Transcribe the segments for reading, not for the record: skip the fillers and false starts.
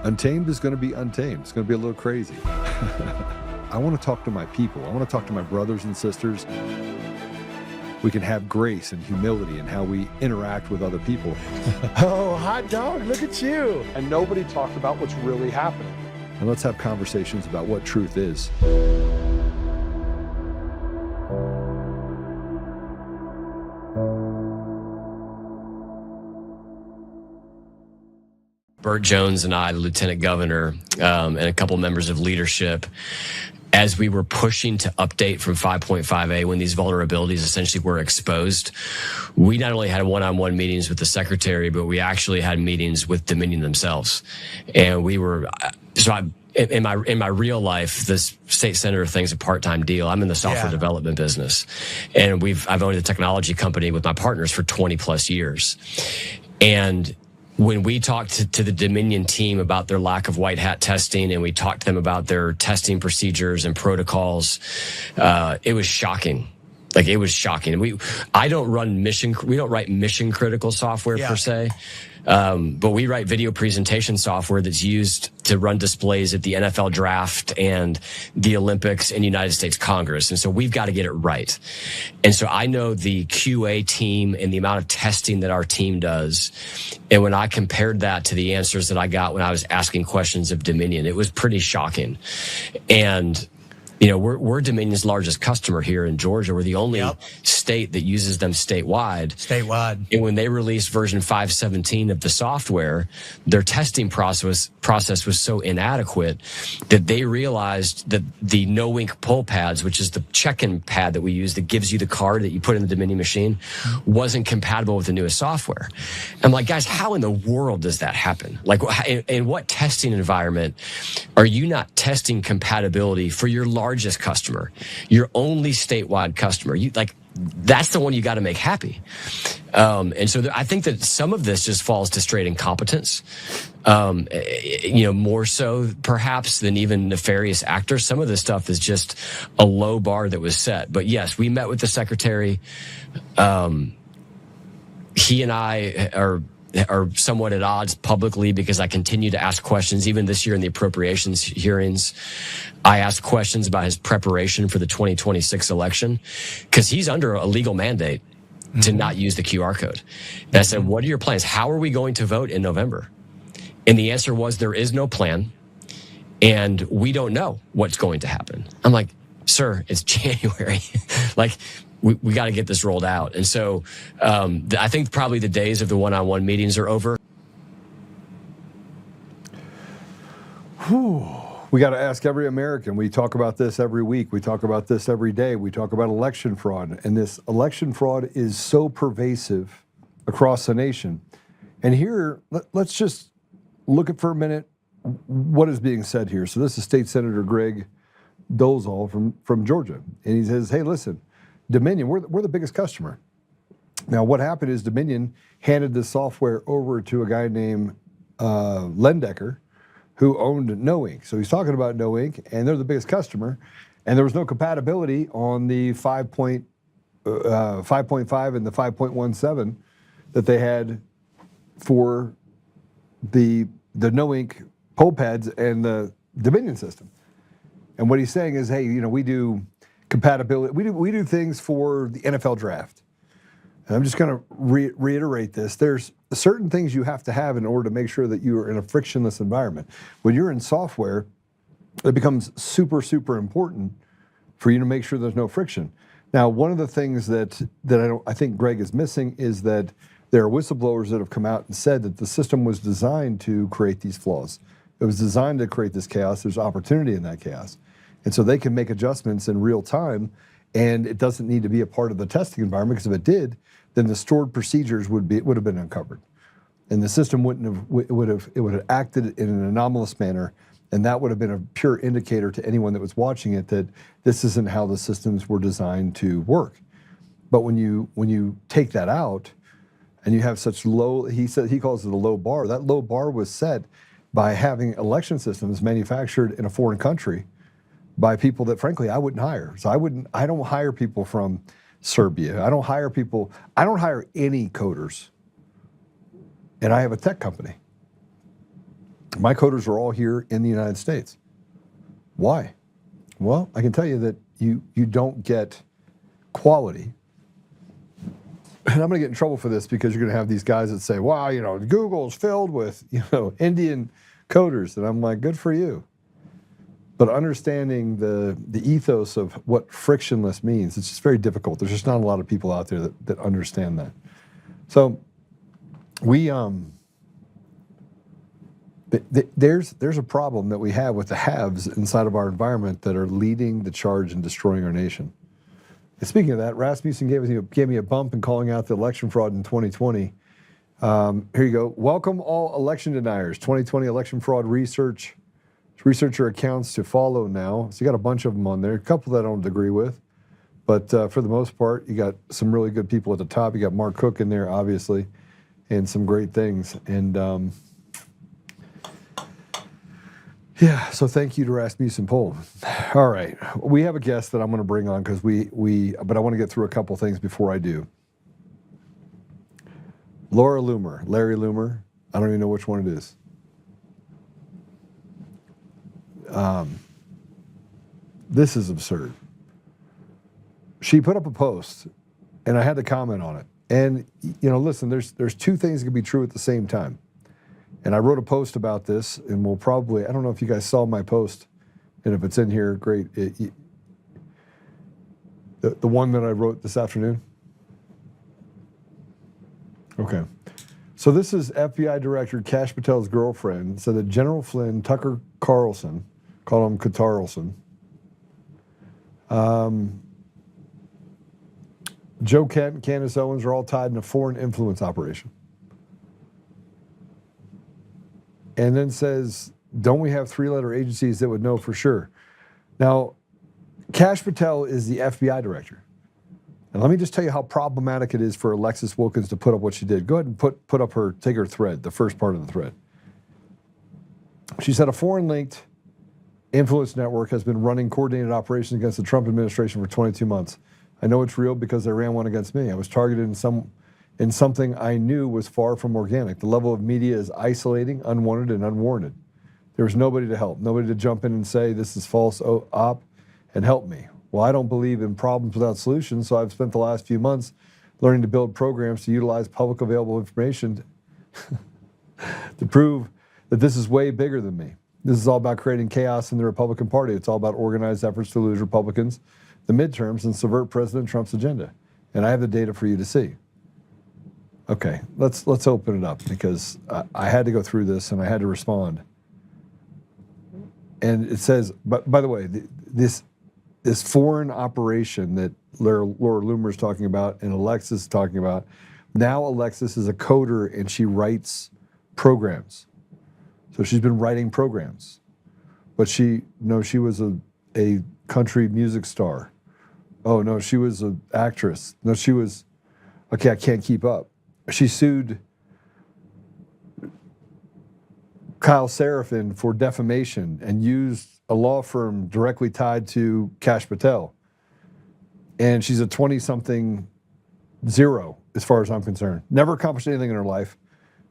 Untamed is going to be untamed. It's going to be a little crazy. I want to talk to my people. I want to talk to my brothers and sisters. We can have grace and humility in how we interact with other people. Oh, hot dog, look at you. And nobody talked about what's really happening. And let's have conversations about what truth is. Burt Jones and I, the lieutenant governor, and a couple members of leadership, as we were pushing to update from 5.5A when these vulnerabilities essentially were exposed, we not only had one-on-one meetings with the secretary, but we actually had meetings with Dominion themselves. And we were, in my real life, this state senator thing's a part-time deal. I'm in the software development business, and I've owned a technology company with my partners for 20 plus years. And when we talked to the Dominion team about their lack of white hat testing, and we talked to them about their testing procedures and protocols, it was shocking. Like, it was shocking. We don't write mission critical software per se. But we write video presentation software that's used to run displays at the NFL draft and the Olympics and United States Congress. And so we've got to get it right. And so I know the QA team and the amount of testing that our team does. And when I compared that to the answers that I got when I was asking questions of Dominion, it was pretty shocking. And you know, we're Dominion's largest customer here in Georgia. We're the only state that uses them statewide. And when they released version 5.17 of the software, their testing process was so inadequate that they realized that the no-ink pull pads, which is the check-in pad that we use that gives you the card that you put in the Dominion machine, wasn't compatible with the newest software. I'm like, guys, how in the world does that happen? Like, in what testing environment are you not testing compatibility for your largest customer, your only statewide customer? That's the one you got to make happy. And so I think that some of this just falls to straight incompetence, more so perhaps than even nefarious actors. Some of this stuff is just a low bar that was set. But yes, we met with the secretary. He and I are somewhat at odds publicly because I continue to ask questions. Even this year in the appropriations hearings, I asked questions about his preparation for the 2026 election because he's under a legal mandate to not use the QR code. And I said, what are your plans? How are we going to vote in November? And the answer was, there is no plan, and we don't know what's going to happen. I'm like, sir, it's January. We got to get this rolled out. And so I think probably the days of the one-on-one meetings are over. We got to ask every American. We talk about this every week. We talk about this every day. We talk about election fraud. And this election fraud is so pervasive across the nation. And here, let's just look at for a minute what is being said here. So this is State Senator Greg Dolezal from Georgia. And he says, hey, listen, Dominion, we're the biggest customer. Now, what happened is Dominion handed this software over to a guy named Lendecker, who owned No Ink. So he's talking about No Ink, and they're the biggest customer, and there was no compatibility on the 5.5 and the 5.17 that they had for the No Ink poll pads and the Dominion system. And what he's saying is, hey, we do compatibility. We do things for the NFL draft. And I'm just going to reiterate this. There's certain things you have to have in order to make sure that you are in a frictionless environment. When you're in software, it becomes super, super important for you to make sure there's no friction. Now, one of the things that I think Greg is missing is that there are whistleblowers that have come out and said that the system was designed to create these flaws. It was designed to create this chaos. There's opportunity in that chaos. And so they can make adjustments in real time, and it doesn't need to be a part of the testing environment, because if it did, then the stored procedures would have been uncovered, and the system would have acted in an anomalous manner, and that would have been a pure indicator to anyone that was watching it that this isn't how the systems were designed to work. But when you take that out, and you have such low, he calls it a low bar. That low bar was set by having election systems manufactured in a foreign country by people that, frankly, I wouldn't hire. So I don't hire people from Serbia. I don't hire any coders. And I have a tech company. My coders are all here in the United States. Why? Well, I can tell you that you don't get quality. And I'm going to get in trouble for this because you're going to have these guys that say, wow, you know, Google's filled with, you know, Indian coders. And I'm like, good for you. But understanding the ethos of what frictionless means, it's just very difficult. There's just not a lot of people out there that understand that. So we, there's a problem that we have with the haves inside of our environment that are leading the charge and destroying our nation. And speaking of that, Rasmussen gave me a bump in calling out the election fraud in 2020. Here you go. Welcome all election deniers. 2020 election fraud researcher accounts to follow now. So you got a bunch of them on there. A couple that I don't agree with, but for the most part, you got some really good people at the top. You got Mark Cook in there, obviously, and some great things. And yeah, so thank you to Rasmussen Poll. All right, we have a guest that I'm going to bring on because but I want to get through a couple things before I do. Larry Loomer. I don't even know which one it is. This is absurd. She put up a post, and I had to comment on it. And you know, listen, there's two things that can be true at the same time. And I wrote a post about this, and we'll probably, I don't know if you guys saw my post, and if it's in here, great. The one that I wrote this afternoon? Okay. So this is FBI Director Kash Patel's girlfriend said that General Flynn, Tucker Carlson, call him Catarlson, Joe Kent and Candace Owens are all tied in a foreign influence operation. And then says, don't we have three-letter agencies that would know for sure? Now, Kash Patel is the FBI director. And let me just tell you how problematic it is for Alexis Wilkins to put up what she did. Go ahead and take her thread, the first part of the thread. She said a foreign-linked influence network has been running coordinated operations against the Trump administration for 22 months. I know it's real because they ran one against me. I was targeted in something I knew was far from organic. The level of media is isolating, unwanted, and unwarranted. There was nobody to help, nobody to jump in and say, this is false op, and help me. Well, I don't believe in problems without solutions, so I've spent the last few months learning to build programs to utilize public available information to prove that this is way bigger than me. This is all about creating chaos in the Republican Party. It's all about organized efforts to lose Republicans the midterms and subvert President Trump's agenda. And I have the data for you to see. Okay, let's open it up because I had to go through this and I had to respond. And it says, but by the way, this foreign operation that Laura Loomer is talking about and Alexis is talking about, now Alexis is a coder and she writes programs. So she's been writing programs. But she was a country music star. Oh, no, she was an actress. No, she was, okay, I can't keep up. She sued Kyle Seraphin for defamation and used a law firm directly tied to Kash Patel. And she's a 20-something zero, as far as I'm concerned. Never accomplished anything in her life.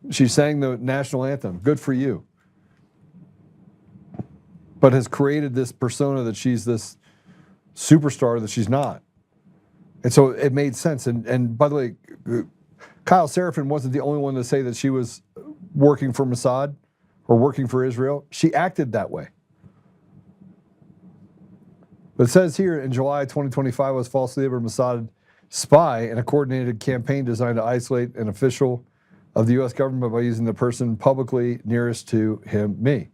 She sang the national anthem. Good for you. But has created this persona that she's this superstar that she's not. And so it made sense. And by the way, Kyle Seraphin wasn't the only one to say that she was working for Mossad or working for Israel. She acted that way. But it says here, in July 2025, was falsely labeled Mossad spy in a coordinated campaign designed to isolate an official of the U.S. government by using the person publicly nearest to him, me.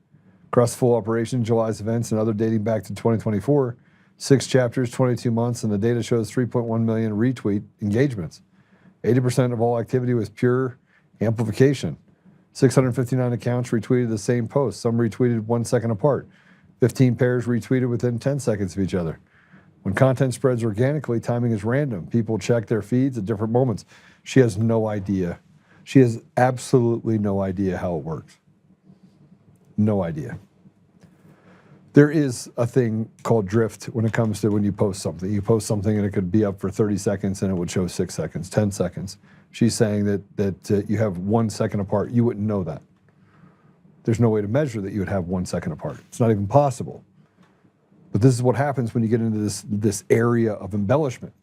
Across the full operation, July's events and other dating back to 2024, 6 chapters, 22 months, and the data shows 3.1 million retweet engagements. 80% of all activity was pure amplification. 659 accounts retweeted the same post. Some retweeted 1 second apart. 15 pairs retweeted within 10 seconds of each other. When content spreads organically, timing is random. People check their feeds at different moments. She has no idea. She has absolutely no idea how it works. No idea. There is a thing called drift when it comes to when you post something. You post something and it could be up for 30 seconds and it would show 6 seconds, 10 seconds. She's saying that you have 1 second apart. You wouldn't know that. There's no way to measure that you would have 1 second apart. It's not even possible. But this is what happens when you get into this area of embellishment.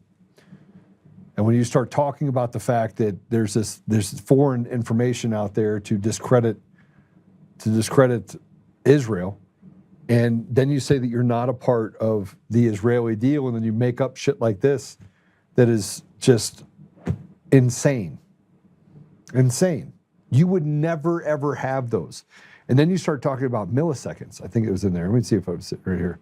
And when you start talking about the fact that there's foreign information out there to discredit Israel, and then you say that you're not a part of the Israeli deal, and then you make up shit like this that is just insane. Insane. You would never, ever have those. And then you start talking about milliseconds. I think it was in there. Let me see if I was right here.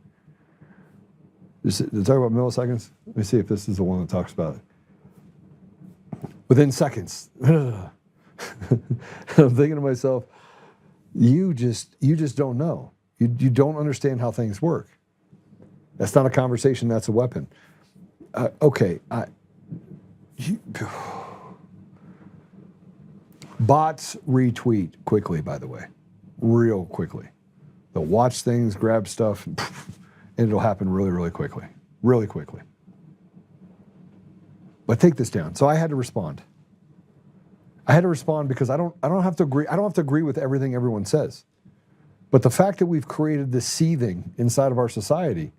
Did it talk about milliseconds? Let me see if this is the one that talks about it. Within seconds. I'm thinking to myself, you just don't know. You don't understand how things work. That's not a conversation, that's a weapon. Okay. Bots retweet quickly, by the way. Real quickly. They'll watch things, grab stuff, and it'll happen really, really quickly. Really quickly. But take this down. So I had to respond. I had to respond because I don't have to agree. I don't have to agree with everything everyone says. But the fact that we've created this seething inside of our society,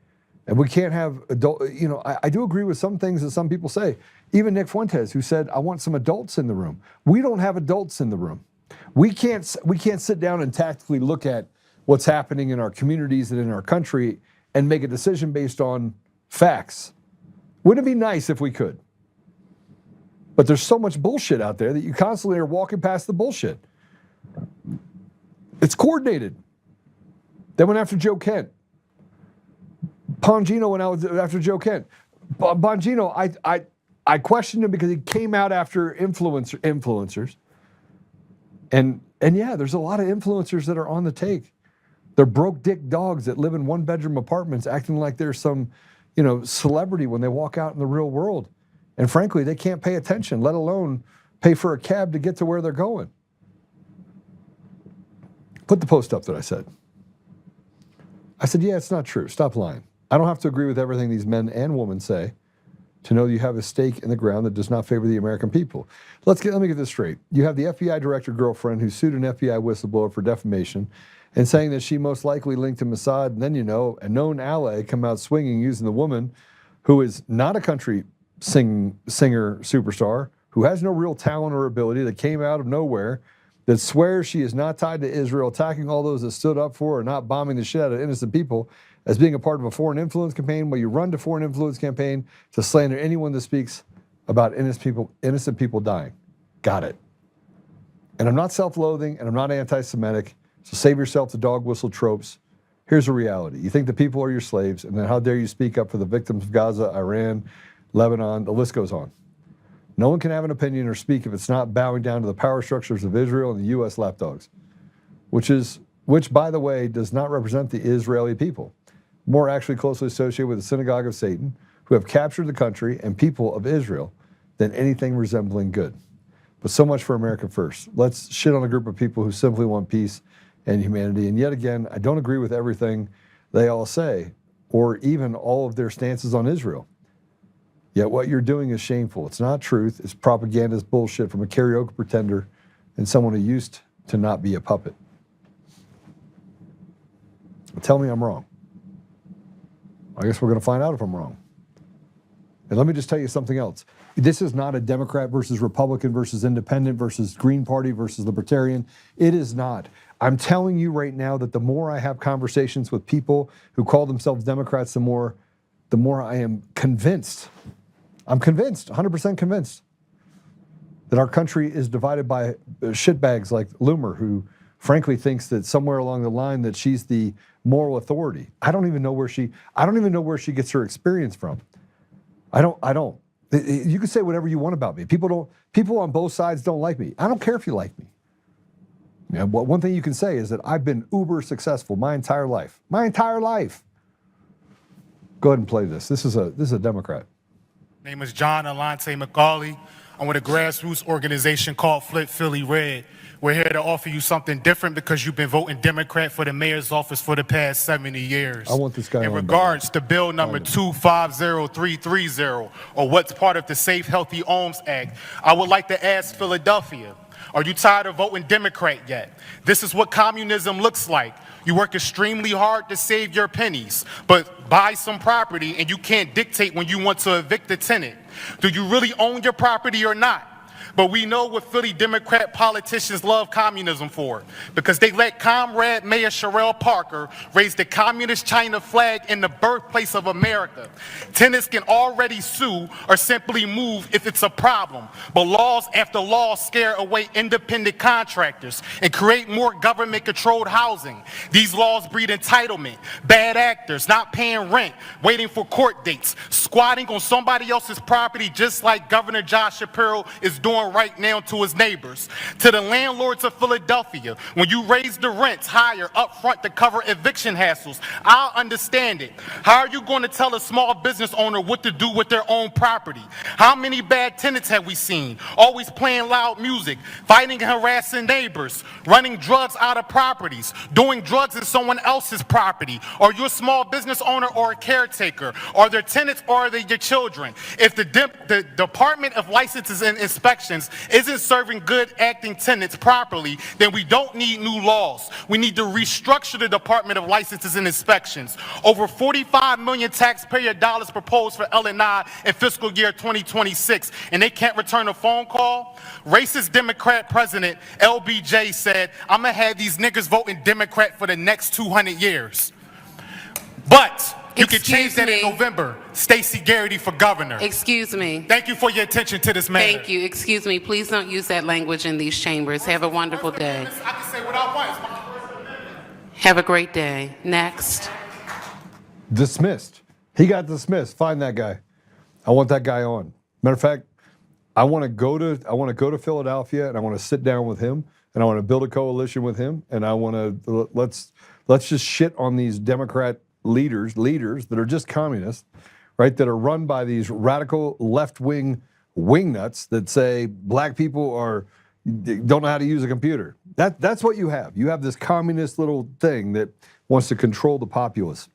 and we can't have adult, I do agree with some things that some people say. Even Nick Fuentes, who said, I want some adults in the room. We don't have adults in the room. We can't sit down and tactically look at what's happening in our communities and in our country and make a decision based on facts. Wouldn't it be nice if we could? But there's so much bullshit out there that you constantly are walking past the bullshit. It's coordinated. They went after Joe Kent. Bongino went out after Joe Kent. Bongino, I questioned him because he came out after influencers. And yeah, there's a lot of influencers that are on the take. They're broke dick dogs that live in 1-bedroom apartments acting like they're some, celebrity when they walk out in the real world. And frankly, they can't pay attention, let alone pay for a cab to get to where they're going. Put the post up that I said. I said, yeah, it's not true. Stop lying. I don't have to agree with everything these men and women say to know you have a stake in the ground that does not favor the American people. Let me get this straight. You have the FBI director girlfriend who sued an FBI whistleblower for defamation and saying that she most likely linked to Mossad, and then a known ally come out swinging using the woman who is not a country singer superstar, who has no real talent or ability, that came out of nowhere, that swears she is not tied to Israel, attacking all those that stood up for her, not bombing the shit out of innocent people, as being a part of a foreign influence campaign where you run to foreign influence campaign to slander anyone that speaks about innocent people dying. Got it. And I'm not self-loathing and I'm not anti-Semitic, so save yourself the dog whistle tropes. Here's the reality. You think the people are your slaves, and then how dare you speak up for the victims of Gaza, Iran, Lebanon, the list goes on. No one can have an opinion or speak if it's not bowing down to the power structures of Israel and the U.S. lapdogs, which, by the way, does not represent the Israeli people. More actually closely associated with the synagogue of Satan, who have captured the country and people of Israel than anything resembling good. But so much for America first. Let's shit on a group of people who simply want peace and humanity. And yet again, I don't agree with everything they all say, or even all of their stances on Israel. Yet what you're doing is shameful. It's not truth. It's propaganda. It's bullshit from a karaoke pretender and someone who used to not be a puppet. Tell me I'm wrong. I guess we're going to find out if I'm wrong. And let me just tell you something else. This is not a Democrat versus Republican versus Independent versus Green Party versus Libertarian. It is not. I'm telling you right now that the more I have conversations with people who call themselves Democrats, the more I am convinced. I'm convinced, 100% convinced, that our country is divided by shitbags like Loomer, who frankly thinks that somewhere along the line that she's the moral authority. I don't even know where she gets her experience from. I don't. You can say whatever you want about me. People on both sides don't like me. I don't care if you like me. Yeah, well, one thing you can say is that I've been uber successful my entire life. My entire life. Go ahead and play this. This is a Democrat. Name is John Alante McCauley. I'm with a grassroots organization called Flip Philly Red. We're here to offer you something different because you've been voting Democrat for the mayor's office for the past 70 years. I want this guy in on regards to bill number 250330, or what's part of the Safe Healthy Homes Act, I would like to ask Philadelphia, Are you tired of voting Democrat yet? This is what communism looks like. You work extremely hard to save your pennies, but buy some property and you can't dictate when you want to evict the tenant. Do you really own your property or not? But we know what Philly Democrat politicians love communism for, because they let Comrade Mayor Sherelle Parker raise the communist China flag in the birthplace of America. Tenants can already sue or simply move if it's a problem, but laws after laws scare away independent contractors and create more government-controlled housing. These laws breed entitlement, bad actors, not paying rent, waiting for court dates, squatting on somebody else's property just like Governor Josh Shapiro is doing right now to his neighbors. To the landlords of Philadelphia, when you raise the rents higher up front to cover eviction hassles, I'll understand it. How are you going to tell a small business owner what to do with their own property? How many bad tenants have we seen? Always playing loud music, fighting and harassing neighbors, running drugs out of properties, doing drugs in someone else's property. Are you a small business owner or a caretaker? Are there tenants or are they your children? If the Department of Licenses and Inspections isn't serving good acting tenants properly, then we don't need new laws. We need to restructure the Department of Licenses and Inspections. Over 45 million taxpayer dollars proposed for L&I in fiscal year 2026, and they can't return a phone call? Racist Democrat President LBJ said, I'm gonna have these niggas voting Democrat for the next 200 years. But you can change that in November. Stacey Garrity for governor. Excuse me. Thank you for your attention to this matter. Thank you. Excuse me. Please don't use that language in these chambers. Have a wonderful day. I can say what I want. Have a great day. Next. Dismissed. He got dismissed. Find that guy. I want that guy on. Matter of fact, I want to go to Philadelphia and I want to sit down with him and I want to build a coalition with him and I want to let's just shit on these Democrat leaders that are just communists, right? That are run by these radical left-wing wingnuts that say black people don't know how to use a computer. That's what you have. You have this communist little thing that wants to control the populace.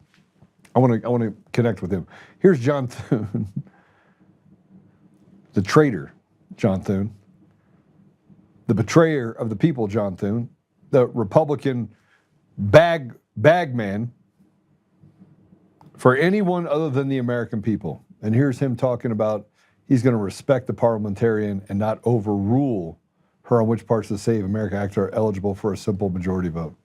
I want to connect with him. Here's John Thune, the traitor, John Thune, the betrayer of the people, John Thune, the Republican bagman for anyone other than the American people. And here's him talking about he's going to respect the parliamentarian and not overrule her on which parts of the Save America Act are eligible for a simple majority vote.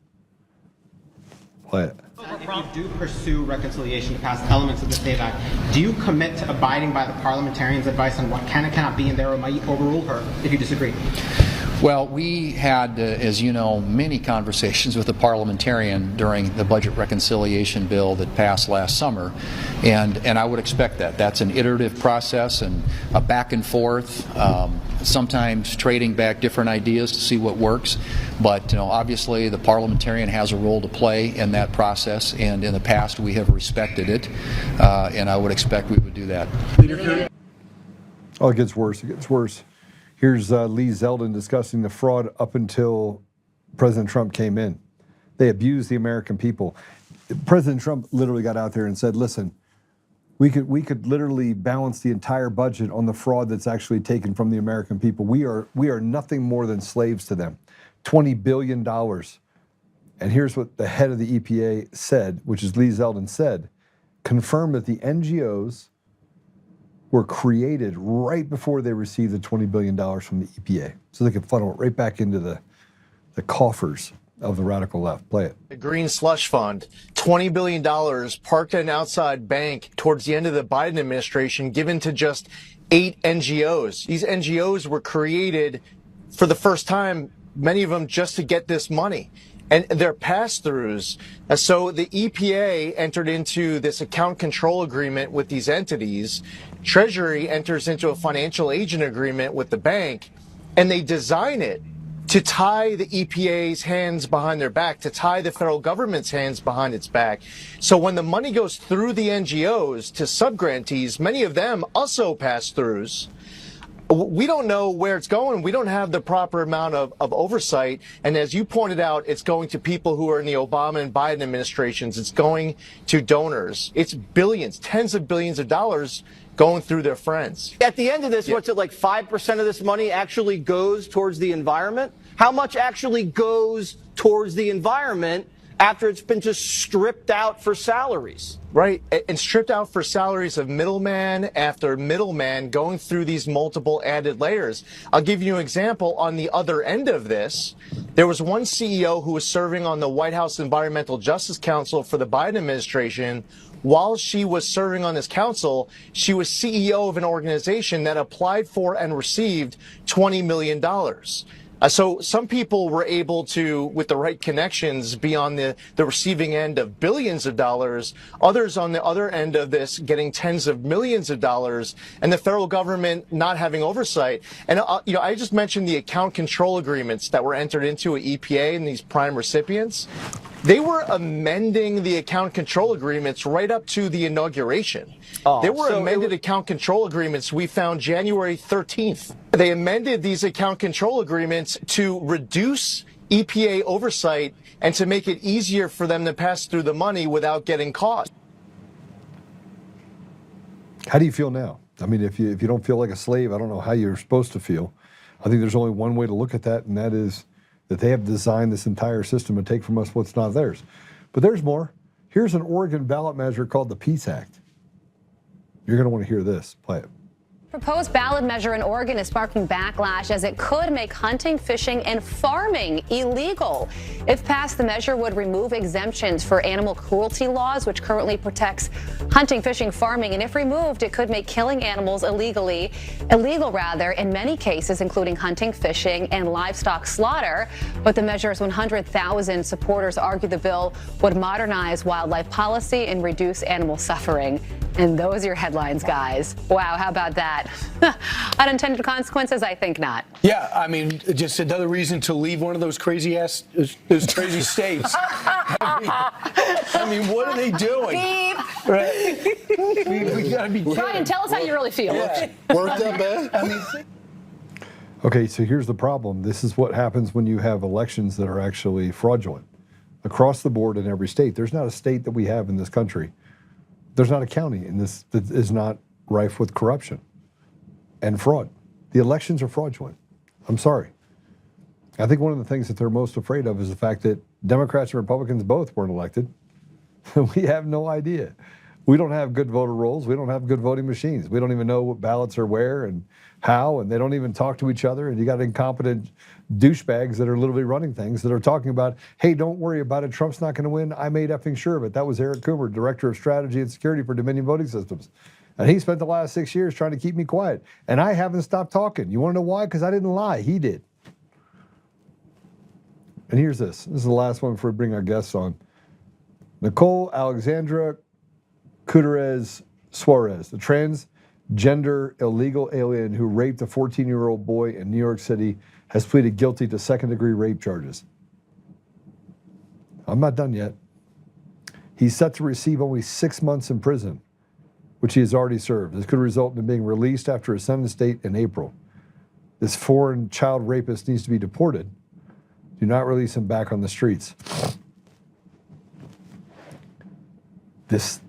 Play it. If you do pursue reconciliation to pass elements of the SAVE Act, do you commit to abiding by the parliamentarian's advice on what can and cannot be in there or might overrule her if you disagree? Well, we had, as you know, many conversations with the parliamentarian during the budget reconciliation bill that passed last summer, and I would expect that. That's an iterative process and a back and forth, sometimes trading back different ideas to see what works. But obviously the parliamentarian has a role to play in that process, and in the past we have respected it, and I would expect we would do that. Oh, it gets worse. It gets worse. Here's Lee Zeldin discussing the fraud up until President Trump came in. They abused the American people. President Trump literally got out there and said, listen, we could literally balance the entire budget on the fraud that's actually taken from the American people. We are nothing more than slaves to them. $20 billion. And here's what the head of the EPA said, which is Lee Zeldin said, confirmed that the NGOs were created right before they received the $20 billion from the EPA. So they could funnel it right back into the coffers of the radical left. Play it. The Green Slush Fund, $20 billion parked at an outside bank towards the end of the Biden administration, given to just 8 NGOs. These NGOs were created for the first time, many of them just to get this money. And they're pass-throughs. So the EPA entered into this account control agreement with these entities. Treasury enters into a financial agent agreement with the bank, and they design it to tie the EPA's hands behind their back, to tie the federal government's hands behind its back. So when the money goes through the NGOs to subgrantees, many of them also pass-throughs, We don't know where it's going. We don't have the proper amount of oversight. And as you pointed out, it's going to people who are in the Obama and Biden administrations. It's going to donors. It's billions, tens of billions of dollars going through their friends. At the end of this, what's it like 5% of this money actually goes towards the environment? How much actually goes towards the environment after it's been just stripped out for salaries? Right, and stripped out for salaries of middleman after middleman going through these multiple added layers. I'll give you an example. On the other end of this, there was one CEO who was serving on the White House Environmental Justice Council for the Biden administration. While she was serving on this council, she was CEO of an organization that applied for and received $20 million. So some people were able to, with the right connections, be on the receiving end of billions of dollars. Others on the other end of this getting tens of millions of dollars, and the federal government not having oversight. And I just mentioned the account control agreements that were entered into at EPA and these prime recipients. They were amending the account control agreements right up to the inauguration. There were amended account control agreements we found January 13th. They amended these account control agreements to reduce EPA oversight and to make it easier for them to pass through the money without getting caught. How do you feel now? I mean, if you don't feel like a slave, I don't know how you're supposed to feel. I think there's only one way to look at that, and that is that they have designed this entire system to take from us what's not theirs. But there's more. Here's an Oregon ballot measure called the Peace Act. You're going to want to hear this. Play it. Proposed ballot measure in Oregon is sparking backlash as it could make hunting, fishing, and farming illegal. If passed, the measure would remove exemptions for animal cruelty laws, which currently protects hunting, fishing, farming. And if removed, it could make killing animals illegal in many cases, including hunting, fishing, and livestock slaughter. But the measure's 100,000 supporters argue the bill would modernize wildlife policy and reduce animal suffering. And those are your headlines, guys. Wow, how about that? Unintended consequences? I think not. Yeah, I mean, just another reason to leave one of those crazy states. I mean, what are they doing? Beep. Right? We gotta be Brian, tell us how you really feel. Yeah. Worked up, man. I mean, Okay, so here's the problem. This is what happens when you have elections that are actually fraudulent. Across the board in every state, there's not a state that we have in this country. There's not a county in this that is not rife with corruption and fraud. The elections are fraudulent. I'm sorry. I think one of the things that they're most afraid of is the fact that Democrats and Republicans both weren't elected. We have no idea. We don't have good voter rolls. We don't have good voting machines. We don't even know what ballots are where and how, and they don't even talk to each other. And you got incompetent douchebags that are literally running things that are talking about, hey, don't worry about it. Trump's not going to win. I made effing sure of it. That was Eric Cooper, Director of Strategy and Security for Dominion Voting Systems. And he spent the last 6 years trying to keep me quiet. And I haven't stopped talking. You want to know why? Because I didn't lie. He did. And here's this. This is the last one before we bring our guests on. Nicole Alexandra Gutierrez Suarez, the transgender illegal alien who raped a 14-year-old boy in New York City, has pleaded guilty to second-degree rape charges. I'm not done yet. He's set to receive only 6 months in prison, which he has already served. This could result in him being released after a sentence date in April. This foreign child rapist needs to be deported. Do not release him back on the streets. This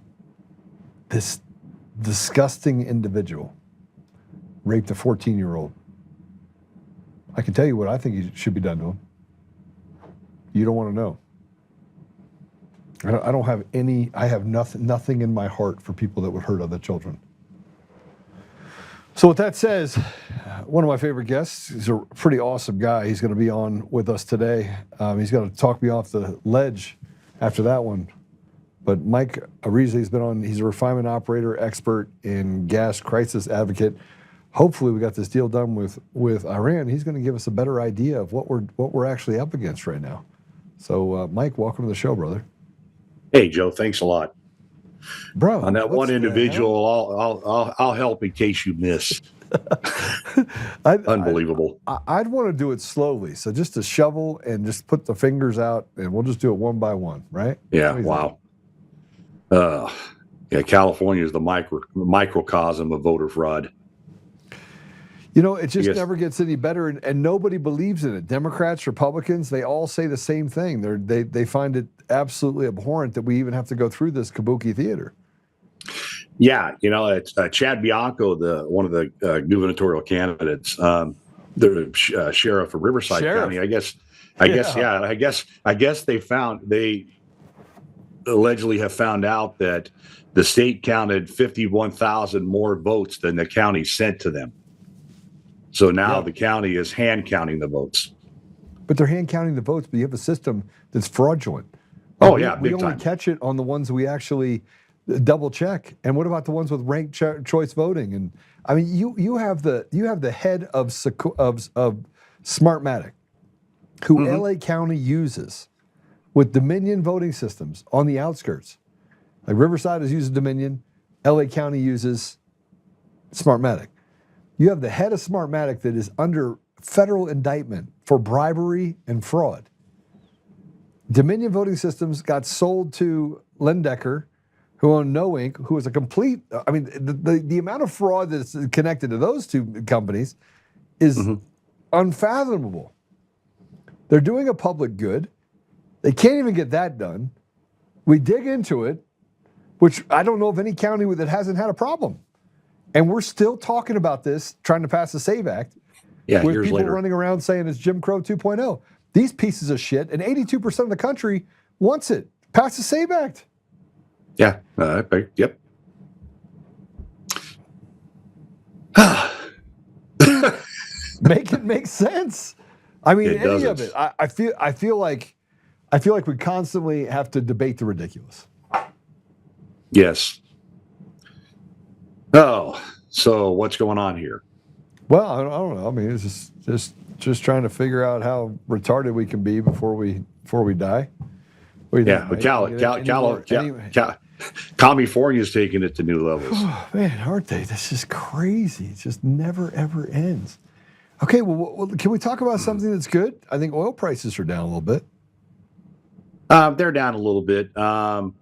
disgusting individual raped a 14-year-old. I can tell you what I think should be done to him. You don't want to know. I don't have any, I have nothing in my heart for people that would hurt other children. So with that said, one of my favorite guests, he's a pretty awesome guy. He's going to be on with us today. He's going to talk me off the ledge after that one. But Mike Ariza, he's a refinement operator, expert in gas crisis advocate. Hopefully we got this deal done with Iran. He's going to give us a better idea of what we're actually up against right now. So Mike, welcome to the show, brother. Hey, Joe, thanks a lot. Bro, on that one individual, I'll help in case you miss. Unbelievable. I'd want to do it slowly. So just a shovel and just put the fingers out, and we'll just do it one by one, right? Yeah, wow. Yeah, California is the microcosm of voter fraud. You know, it just Yes. never gets any better, and nobody believes in it. Democrats, Republicans, they all say the same thing. They find it absolutely abhorrent that we even have to go through this kabuki theater. Yeah, you know, it's Chad Bianco, one of the gubernatorial candidates, the sheriff of Riverside County. I guess, they allegedly have found out that the state counted 51,000 more votes than the county sent to them. So now the county is hand counting the votes. But they're hand counting the votes, but you have a system that's fraudulent. Oh, yeah, we big only time. catch it on the ones we actually double check. And what about the ones with ranked choice voting? And I mean, you have the head of Smartmatic, who LA County uses with Dominion voting systems on the outskirts. Like Riverside uses Dominion, LA County uses Smartmatic. You have the head of Smartmatic that is under federal indictment for bribery and fraud. Dominion voting systems got sold to Lendecker, who owned No Inc., who was a complete, I mean, the amount of fraud that's connected to those two companies is unfathomable. They're doing a public good. They can't even get that done. We dig into it, which I don't know of any county that hasn't had a problem. And we're still talking about this, trying to pass the SAVE Act, with years people later. running around saying it's Jim Crow 2.0. These pieces of shit, and 82% of the country wants it. Pass the SAVE Act. Yeah. Yep. Make it make sense. I mean, It any of doesn't. it. I feel like we constantly have to debate the ridiculous. Yes. Oh, so what's going on here? Well, I don't know. I mean, it's just trying to figure out how retarded we can be before we die. What do you think, But Mike? California's taking it to new levels. Oh, man, aren't they? This is crazy. It just never, ever ends. Okay, well, can we talk about something that's good? I think oil prices are down a little bit. They're down a little bit. We're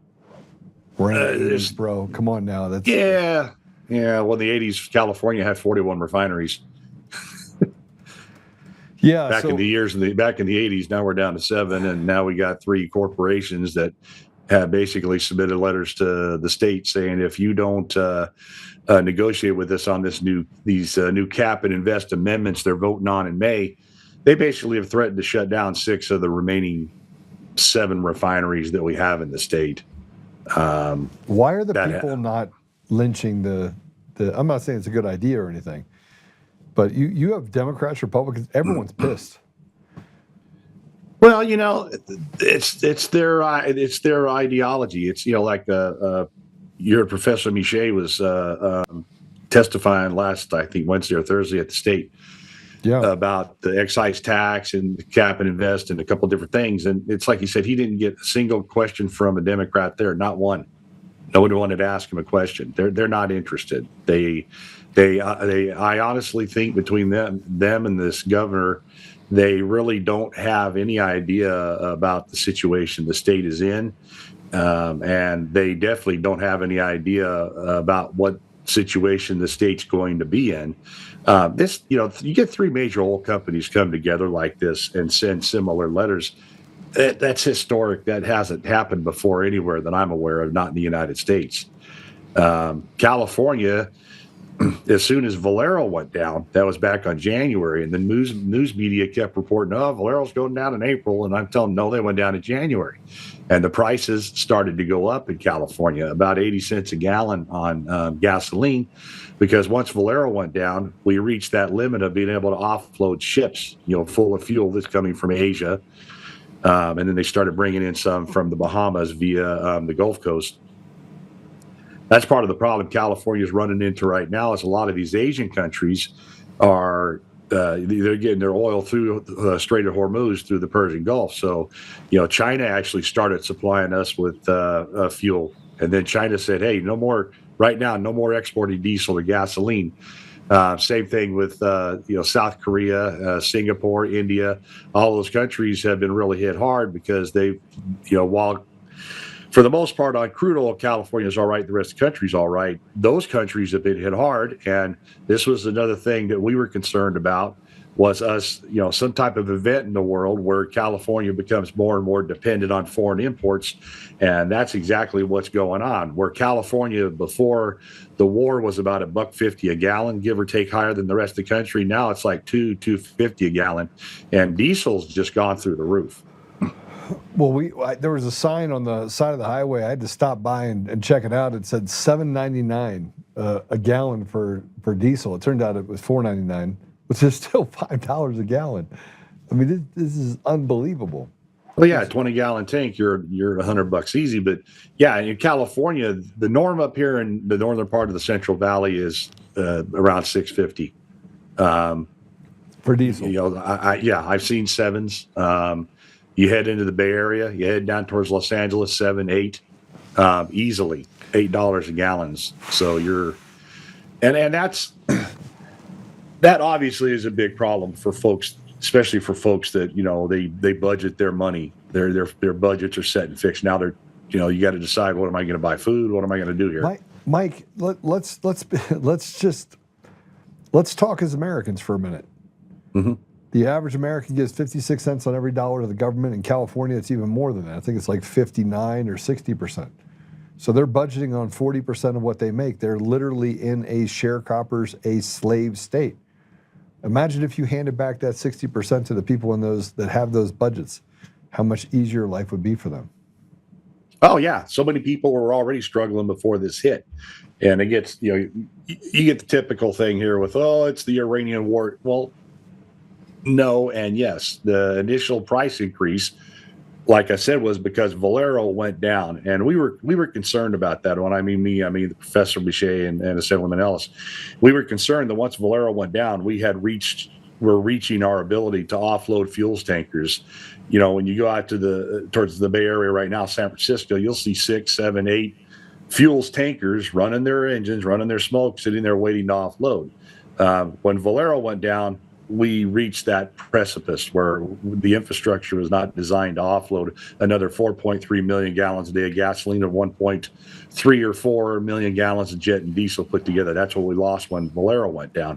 in the 80s, bro. Come on now. That's Yeah. Well, in the 80s, California had 41 refineries. Yeah. Back in the 80s, now we're down to 7, and now we got 3 corporations that have basically submitted letters to the state saying if you don't negotiate with us on these new cap and invest amendments they're voting on in May, they basically have threatened to shut down 6 of the remaining 7 refineries that we have in the state. Why are the people not lynching the? I'm not saying it's a good idea or anything, but you have Democrats, Republicans, everyone's pissed. Well, it's their ideology. It's like your Professor Miche was testifying last, I think, Wednesday or Thursday at the state about the excise tax and the cap and invest and a couple of different things. And it's like he said, he didn't get a single question from a Democrat there, not one. Nobody wanted to ask him a question. They're not interested. I honestly think between them and this governor, they really don't have any idea about the situation the state is in, and they definitely don't have any idea about what situation the state's going to be in. You get 3 major oil companies come together like this and send similar letters. That's historic. That hasn't happened before anywhere that I'm aware of, not in the United States. California, as soon as Valero went down, that was back on January, and the news media kept reporting, Valero's going down in April, and I'm telling them, no, they went down in January. And the prices started to go up in California, about 80 cents a gallon on gasoline, because once Valero went down, we reached that limit of being able to offload ships, full of fuel that's coming from Asia. And then they started bringing in some from the Bahamas via the Gulf Coast. That's part of the problem California is running into right now is a lot of these Asian countries are they're getting their oil through the Strait of Hormuz through the Persian Gulf. So, China actually started supplying us with fuel. And then China said, hey, no more exporting diesel or gasoline. Same thing with South Korea, Singapore, India. All those countries have been really hit hard because they, while for the most part, on crude oil, California is all right. The rest of the country's all right. Those countries have been hit hard, and this was another thing that we were concerned about, was us, some type of event in the world where California becomes more and more dependent on foreign imports. And that's exactly what's going on. Where California before the war was about $1.50 a gallon, give or take, higher than the rest of the country. Now it's like $2.50 a gallon, and diesel's just gone through the roof. Well, there was a sign on the side of the highway. I had to stop by and check it out. It said $7.99 a gallon for diesel. It turned out it was $4.99, which is still $5 a gallon. I mean, this is unbelievable. Well, yeah, a 20-gallon tank, you're $100 easy. But yeah, in California, the norm up here in the northern part of the Central Valley is around $6.50 for diesel. I've seen sevens. You head into the Bay Area, you head down towards Los Angeles, $7, $8, easily $8 a gallon. So and that's that obviously is a big problem for folks, especially for folks that they budget their money. Their budgets are set and fixed. Now you got to decide, what am I going to buy food? What am I going to do here? Mike, let's talk as Americans for a minute. Mm-hmm. The average American gets 56 cents on every dollar to the government. In California, it's even more than that. I think it's like 59 or 60%. So they're budgeting on 40% of what they make. They're literally in a sharecroppers, a slave state. Imagine if you handed back that 60% to the people that have those budgets, how much easier life would be for them. Oh yeah, so many people were already struggling before this hit, and it gets you get the typical thing here with, it's the Iranian war. Well, no and yes. The initial price increase, like I said, was because Valero went down, and we were concerned about that. When I mean the Professor Bichet and Assemblyman Ellis, we were concerned that once Valero went down, we're reaching our ability to offload fuels tankers. When you go out towards the Bay Area right now, San Francisco, you'll see 6, 7, 8 fuels tankers running their engines, running their smoke, sitting there waiting to offload. When Valero went down, we reached that precipice where the infrastructure was not designed to offload another 4.3 million gallons a day of gasoline and 1.3 or 4 million gallons of jet and diesel put together. That's what we lost when Valero went down.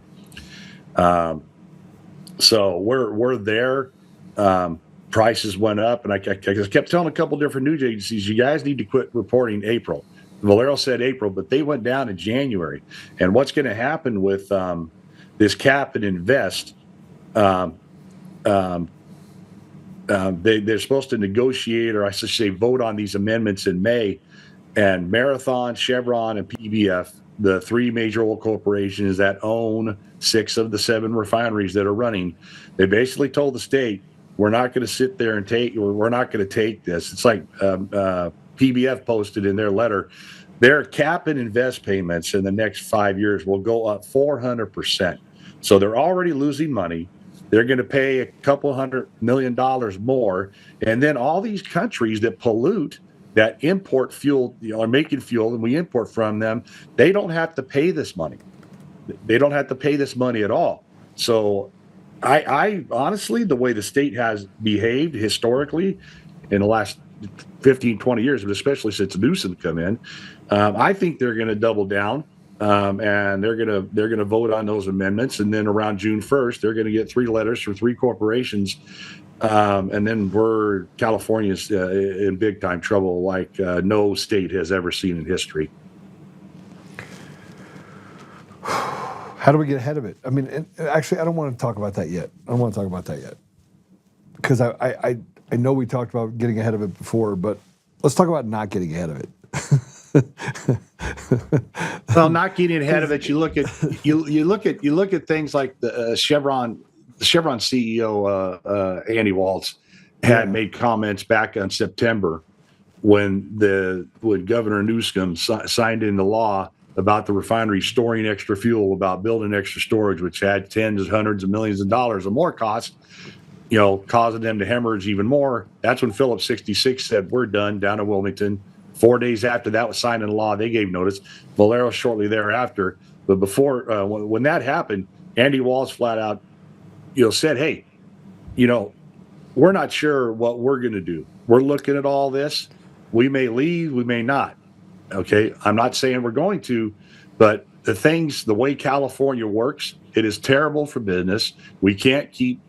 So we're there. Prices went up, and I kept telling a couple different news agencies, you guys need to quit reporting April. Valero said April, but they went down in January. And what's going to happen with this cap and invest? They're supposed to negotiate, or I should say vote on these amendments in May. And Marathon, Chevron, and PBF, the three major oil corporations that own 6 of the 7 refineries that are running, they basically told the state, we're not going to sit there and we're not going to take this. It's like PBF posted in their letter, their cap and invest payments in the next 5 years will go up 400%. So they're already losing money. They're going to pay a couple $100 million more. And then all these countries that pollute, that import fuel, are making fuel, and we import from them, they don't have to pay this money. They don't have to pay this money at all. So I honestly, the way the state has behaved historically in the last 15, 20 years, but especially since Newsom come in, I think they're going to double down, and they're going to vote on those amendments. And then around June 1st, they're going to get 3 letters from 3 corporations. And then California's in big time trouble like no state has ever seen in history. How do we get ahead of it? I mean, actually, I don't want to talk about that yet. Because I know we talked about getting ahead of it before, but let's talk about not getting ahead of it. Well, not getting ahead of it. You look at things like the Chevron CEO Andy Waltz had made comments back in September when Governor Newsom signed into law about the refinery storing extra fuel, about building extra storage, which had tens, hundreds of millions of dollars or more cost, causing them to hemorrhage even more. That's when Phillips 66 said, we're done, down in Wilmington. 4 days after that was signed into law, they gave notice. Valero shortly thereafter. But before, when that happened, Andy Waltz flat out, said, hey, we're not sure what we're going to do. We're looking at all this. We may leave, we may not. Okay, I'm not saying we're going to, but the way California works, it is terrible for business. We can't keep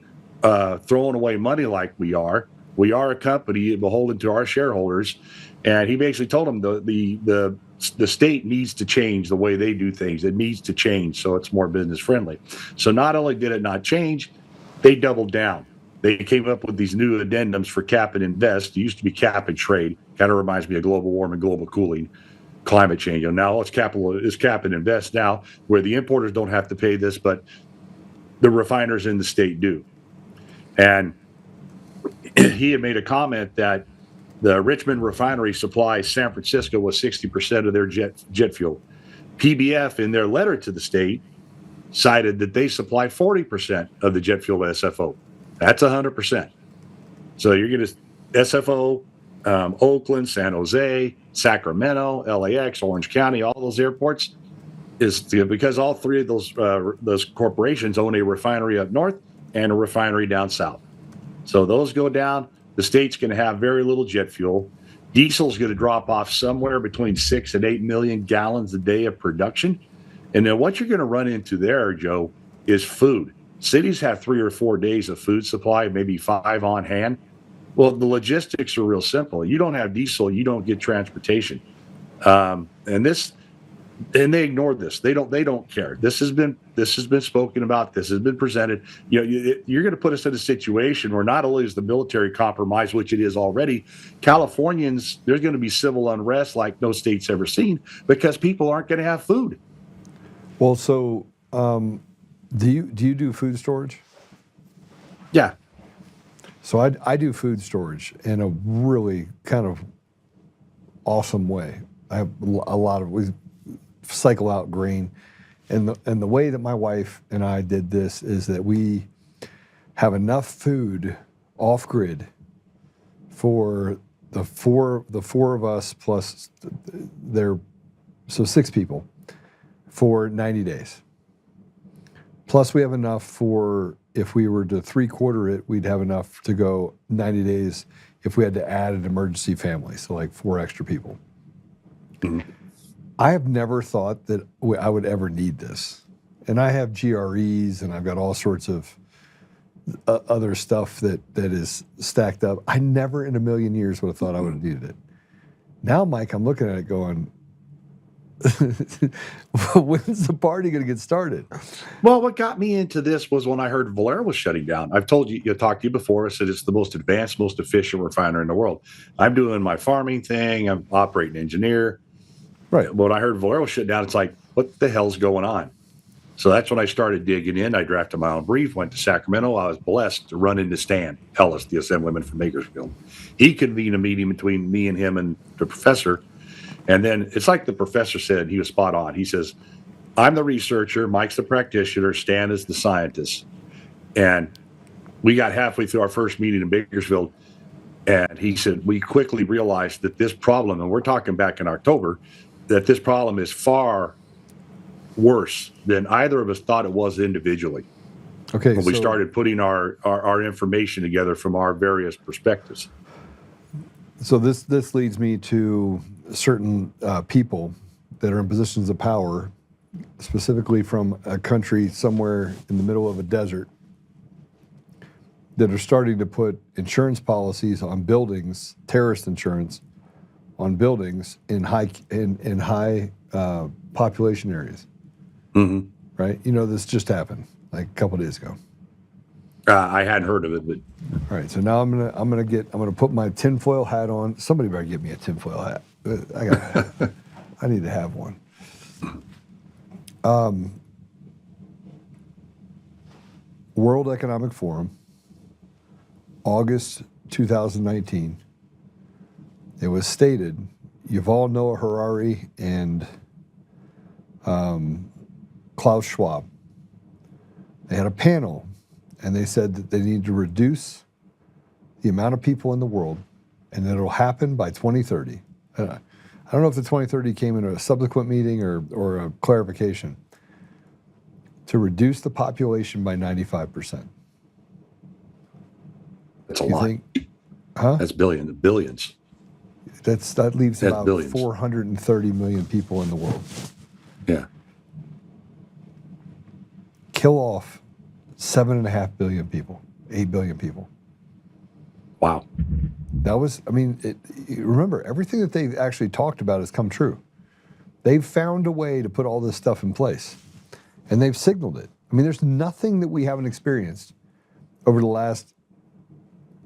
throwing away money like we are. We are a company beholden to our shareholders, and he basically told them the state needs to change the way they do things. It needs to change so it's more business friendly. So not only did it not change, they doubled down. They came up with these new addendums for cap and invest. It used to be cap and trade. Kind of reminds me of global warming, global cooling, climate change. And now it's cap and invest now, where the importers don't have to pay this, but the refiners in the state do. And he had made a comment that the Richmond refinery supplies San Francisco with 60% of their jet fuel. PBF, in their letter to the state, cited that they supply 40% of the jet fuel to SFO. That's 100%. So you're going to SFO, Oakland, San Jose, Sacramento, LAX, Orange County, all those airports, is because all three of those corporations own a refinery up north and a refinery down south. So those go down. The state's going to have very little jet fuel. Diesel's going to drop off somewhere between 6 and 8 million gallons a day of production. And then what you're going to run into there, Joe, is food. Cities have 3 or 4 days of food supply, maybe 5 on hand. Well, the logistics are real simple. You don't have diesel, you don't get transportation. And they ignored this. They don't care. This has been spoken about. This has been presented. You're going to put us in a situation where not only is the military compromised, which it is already, Californians, there's going to be civil unrest like no state's ever seen because people aren't going to have food. Well, so do you do food storage? Yeah. So I do food storage in a really kind of awesome way. I have we cycle out grain, and the way that my wife and I did this is that we have enough food off grid for the four of us plus so 6 people for 90 days. Plus we have enough for, if we were to 3/4 it, we'd have enough to go 90 days if we had to add an emergency family, so like 4 extra people. Mm-hmm. I have never thought that I would ever need this. And I have GREs and I've got all sorts of other stuff that is stacked up. I never in a million years would have thought I would have needed it. Now, Mike, I'm looking at it going, when's the party going to get started? Well, what got me into this was when I heard Valero was shutting down. I've told you, talked to you before, I said it's the most advanced, most efficient refiner in the world. I'm doing my farming thing. I'm operating engineer. Right. When I heard Valero shut down, it's like, what the hell's going on? So that's when I started digging in. I drafted my own brief, went to Sacramento. I was blessed to run into Stan Ellis, the assemblyman from Bakersfield. He convened a meeting between me and him and the professor. And then it's like the professor said, he was spot on. He says, I'm the researcher, Mike's the practitioner, Stan is the scientist. And we got halfway through our first meeting in Bakersfield, and he said, we quickly realized that this problem, and we're talking back in October, that this problem is far worse than either of us thought it was individually. Okay. When we started putting our information together from our various perspectives. So this leads me to certain people that are in positions of power, specifically from a country somewhere in the middle of a desert, that are starting to put insurance policies on buildings, terrorist insurance on buildings in high population areas. Mm-hmm. Right? This just happened like a couple days ago. I hadn't heard of it, but all right. So now I'm gonna put my tinfoil hat on. Somebody better give me a tinfoil hat. I need to have one. World Economic Forum, August 2019. It was stated, Yuval Noah Harari and Klaus Schwab. They had a panel, and they said that they need to reduce the amount of people in the world, and that it'll happen by 2030. I don't know if the 2030 came in a subsequent meeting or a clarification. To reduce the population by 95%. That's a lot. Huh? That's billions. That leaves That's about billions. 430 million people in the world. Yeah. Kill off 7.5 billion people, 8 billion people. Wow. That was, I mean, remember, everything that they've actually talked about has come true. They've found a way to put all this stuff in place, and they've signaled it. I mean, there's nothing that we haven't experienced over the last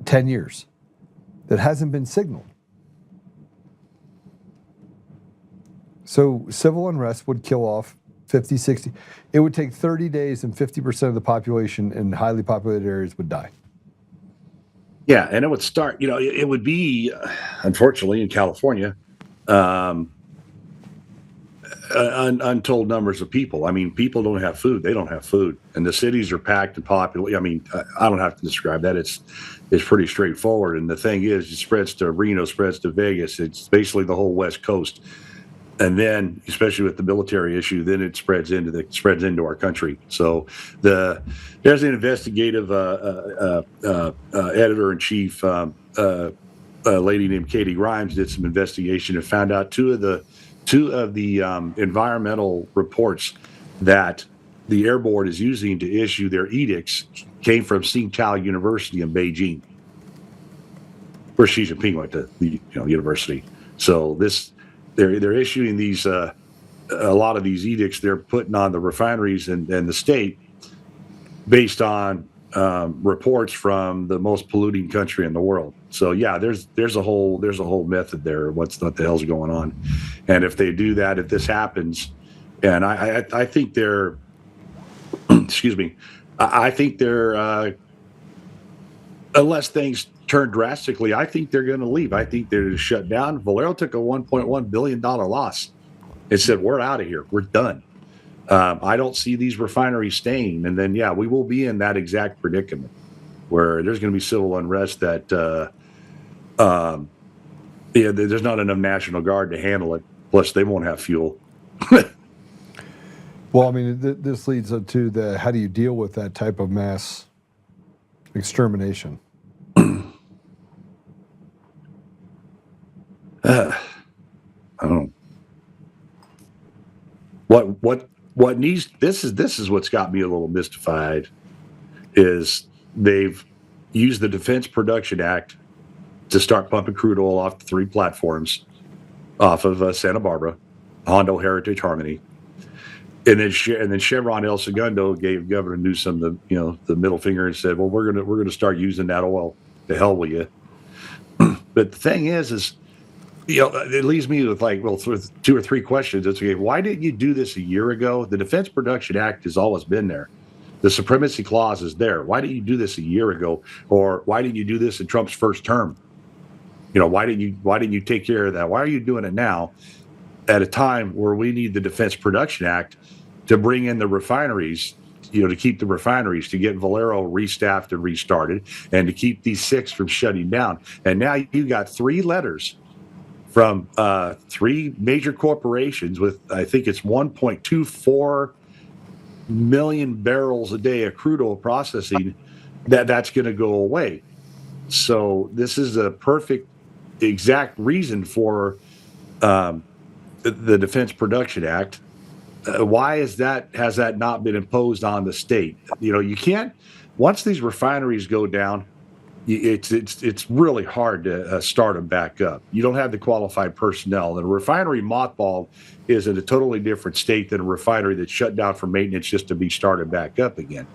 10 years that hasn't been signaled. So civil unrest would kill off 50, 60. It would take 30 days and 50% of the population in highly populated areas would die. Yeah, and it would start, it would be, unfortunately, in California, untold numbers of people. I mean, people don't have food. They don't have food. And the cities are packed and populated. I mean, I don't have to describe that. It's pretty straightforward. And the thing is, it spreads to Reno, spreads to Vegas. It's basically the whole West Coast. And then, especially with the military issue, then it spreads into our country. So there's an investigative editor-in-chief, a lady named Katie Grimes, did some investigation and found out two of the environmental reports that the Air Board is using to issue their edicts came from Tsinghua University in Beijing, where Xi Jinping went to the university. So they're issuing these a lot of these edicts they're putting on the refineries and the state based on reports from the most polluting country in the world. So yeah, there's a whole method there. What the hell's going on? And if they do that, if this happens, and I think they're, excuse me, I think they're unless things turn drastically, I think they're going to leave. I think they're shut down. Valero took a $1.1 billion loss. It said, we're out of here. We're done. I don't see these refineries staying. And then, yeah, we will be in that exact predicament where there's going to be civil unrest that, there's not enough National Guard to handle it. Plus, they won't have fuel. Well, I mean, this leads to how do you deal with that type of mass extermination? I don't know. What needs this is what's got me a little mystified is they've used the Defense Production Act to start pumping crude oil off the 3 platforms off of Santa Barbara, Hondo, Heritage, Harmony, and then Chevron El Segundo gave Governor Newsom the middle finger and said, well, we're gonna start using that oil. To hell with you. But the thing is it leaves me with 2 or 3 questions. It's okay. Why didn't you do this a year ago? The Defense Production Act has always been there. The Supremacy Clause is there. Why didn't you do this a year ago? Or why didn't you do this in Trump's first term? Why didn't you take care of that? Why are you doing it now at a time where we need the Defense Production Act to bring in the refineries, to keep the refineries, to get Valero restaffed and restarted, and to keep these 6 from shutting down? And now you got 3 letters from 3 major corporations with, I think it's 1.24 million barrels a day of crude oil processing that's going to go away. So this is a perfect, exact reason for the Defense Production Act. Why has that not been imposed on the state? You can't, once these refineries go down, it's really hard to start them back up. You don't have the qualified personnel. And a refinery mothball is in a totally different state than a refinery that's shut down for maintenance just to be started back up again.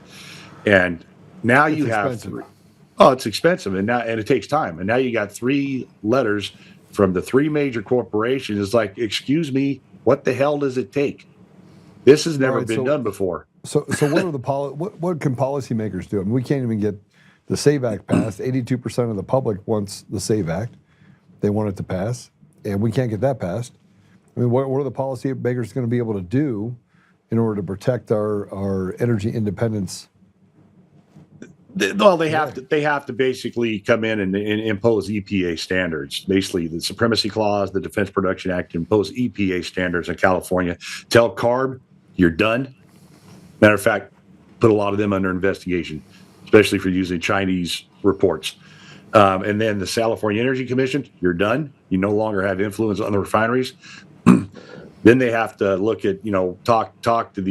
And now you have it's expensive, and it takes time. And now you got 3 letters from the 3 major corporations. It's like, excuse me, what the hell does it take? This has never been done before. So what are what can policymakers do? I mean, we can't even get the SAVE Act passed. 82% of the public wants the SAVE Act. They want it to pass, and we can't get that passed. I mean, what are the policymakers going to be able to do in order to protect our energy independence? Well, they have to basically come in and impose EPA standards. Basically, the Supremacy Clause, the Defense Production Act impose EPA standards in California. Tell CARB, you're done. Matter of fact, put a lot of them under investigation, especially for using Chinese reports. And then the California Energy Commission, you're done. You no longer have influence on the refineries. Then they have to look at, talk to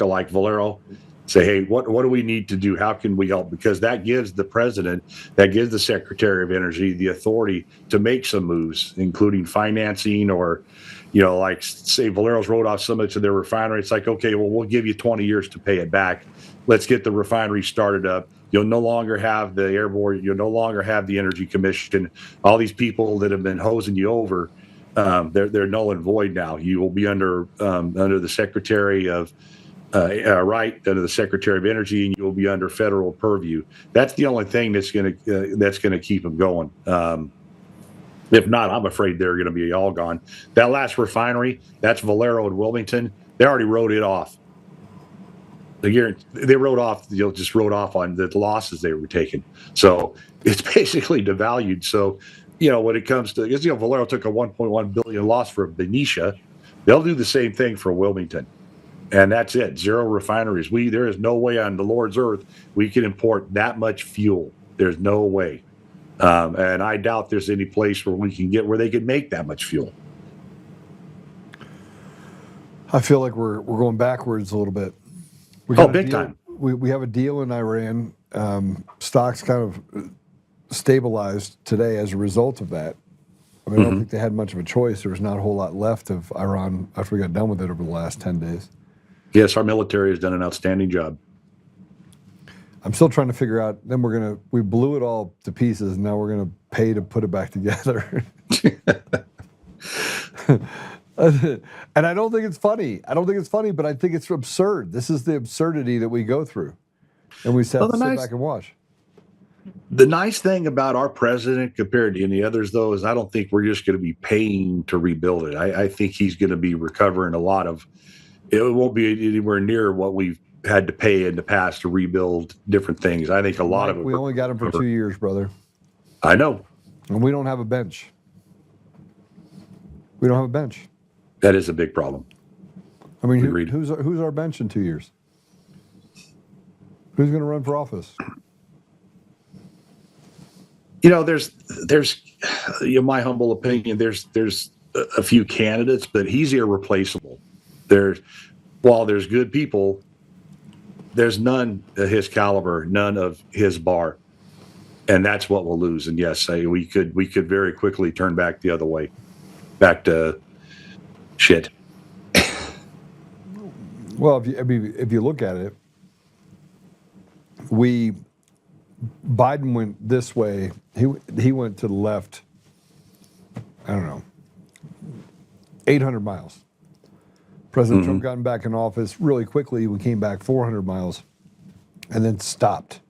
like Valero, say, hey, what do we need to do? How can we help? Because that gives the president, that gives the Secretary of Energy the authority to make some moves, including financing or, like say Valero's wrote off so much of their refinery. It's like, okay, well, we'll give you 20 years to pay it back. Let's get the refinery started up. You'll no longer have the air board. You'll no longer have the Energy Commission. All these people that have been hosing you over, they're null and void now. You will be under the Secretary of under the Secretary of Energy, and you will be under federal purview. That's the only thing that's gonna keep them going. If not, I'm afraid they're going to be all gone. That last refinery, that's Valero and Wilmington. They already wrote it off. They wrote off, just wrote off on the losses they were taking. So it's basically devalued. So, when it comes to, Valero took a $1.1 billion loss for Benicia. They'll do the same thing for Wilmington. And that's it. 0 refineries. There is no way on the Lord's earth we can import that much fuel. There's no way. And I doubt there's any place where we can get where they could make that much fuel. I feel like we're going backwards a little bit. Big time. We have a deal in Iran. Stocks kind of stabilized today as a result of that. I mean, I don't think they had much of a choice. There was not a whole lot left of Iran after we got done with it over the last 10 days. Yes, our military has done an outstanding job. I'm still trying to figure out, then we blew it all to pieces, and now we're going to pay to put it back together. And I don't think it's funny. But I think it's absurd. This is the absurdity that we go through. And we sit back and watch. The nice thing about our president compared to any others, though, is I don't think we're just going to be paying to rebuild it. I think he's going to be recovering a lot of, it won't be anywhere near what we've had to pay in the past to rebuild different things. I think a lot of it. We only got him for 2 years, brother. I know. And we don't have a bench. We don't have a bench. That is a big problem. I mean, who's our bench in 2 years? Who's going to run for office? There's my humble opinion, there's a few candidates, but he's irreplaceable. While there's good people, there's none of his caliber, none of his bar, and that's what we'll lose. And yes, we could very quickly turn back the other way, back to shit. Well, if you look at it, Biden went this way. He went to the left. I don't know, 800 miles. President Trump got back in office really quickly. We came back 400 miles and then stopped.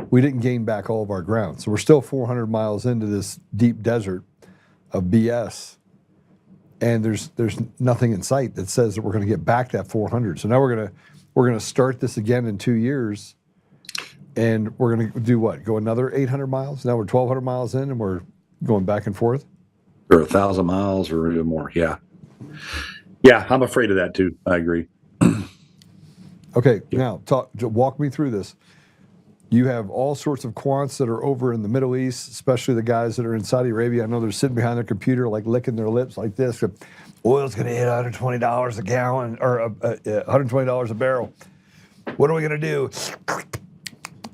We didn't gain back all of our ground. So we're still 400 miles into this deep desert of BS. And there's nothing in sight that says that we're going to get back that 400. So now we're going to start this again in 2 years. And we're going to do what? Go another 800 miles? Now we're 1,200 miles in and we're going back and forth? Or 1,000 miles or even more, yeah. Yeah, I'm afraid of that too. I agree. Okay, now walk me through this. You have all sorts of quants that are over in the Middle East, especially the guys that are in Saudi Arabia. I know they're sitting behind their computer, like licking their lips like this. Oil's going to hit $120 a gallon or $120 a barrel. What are we going to do? It's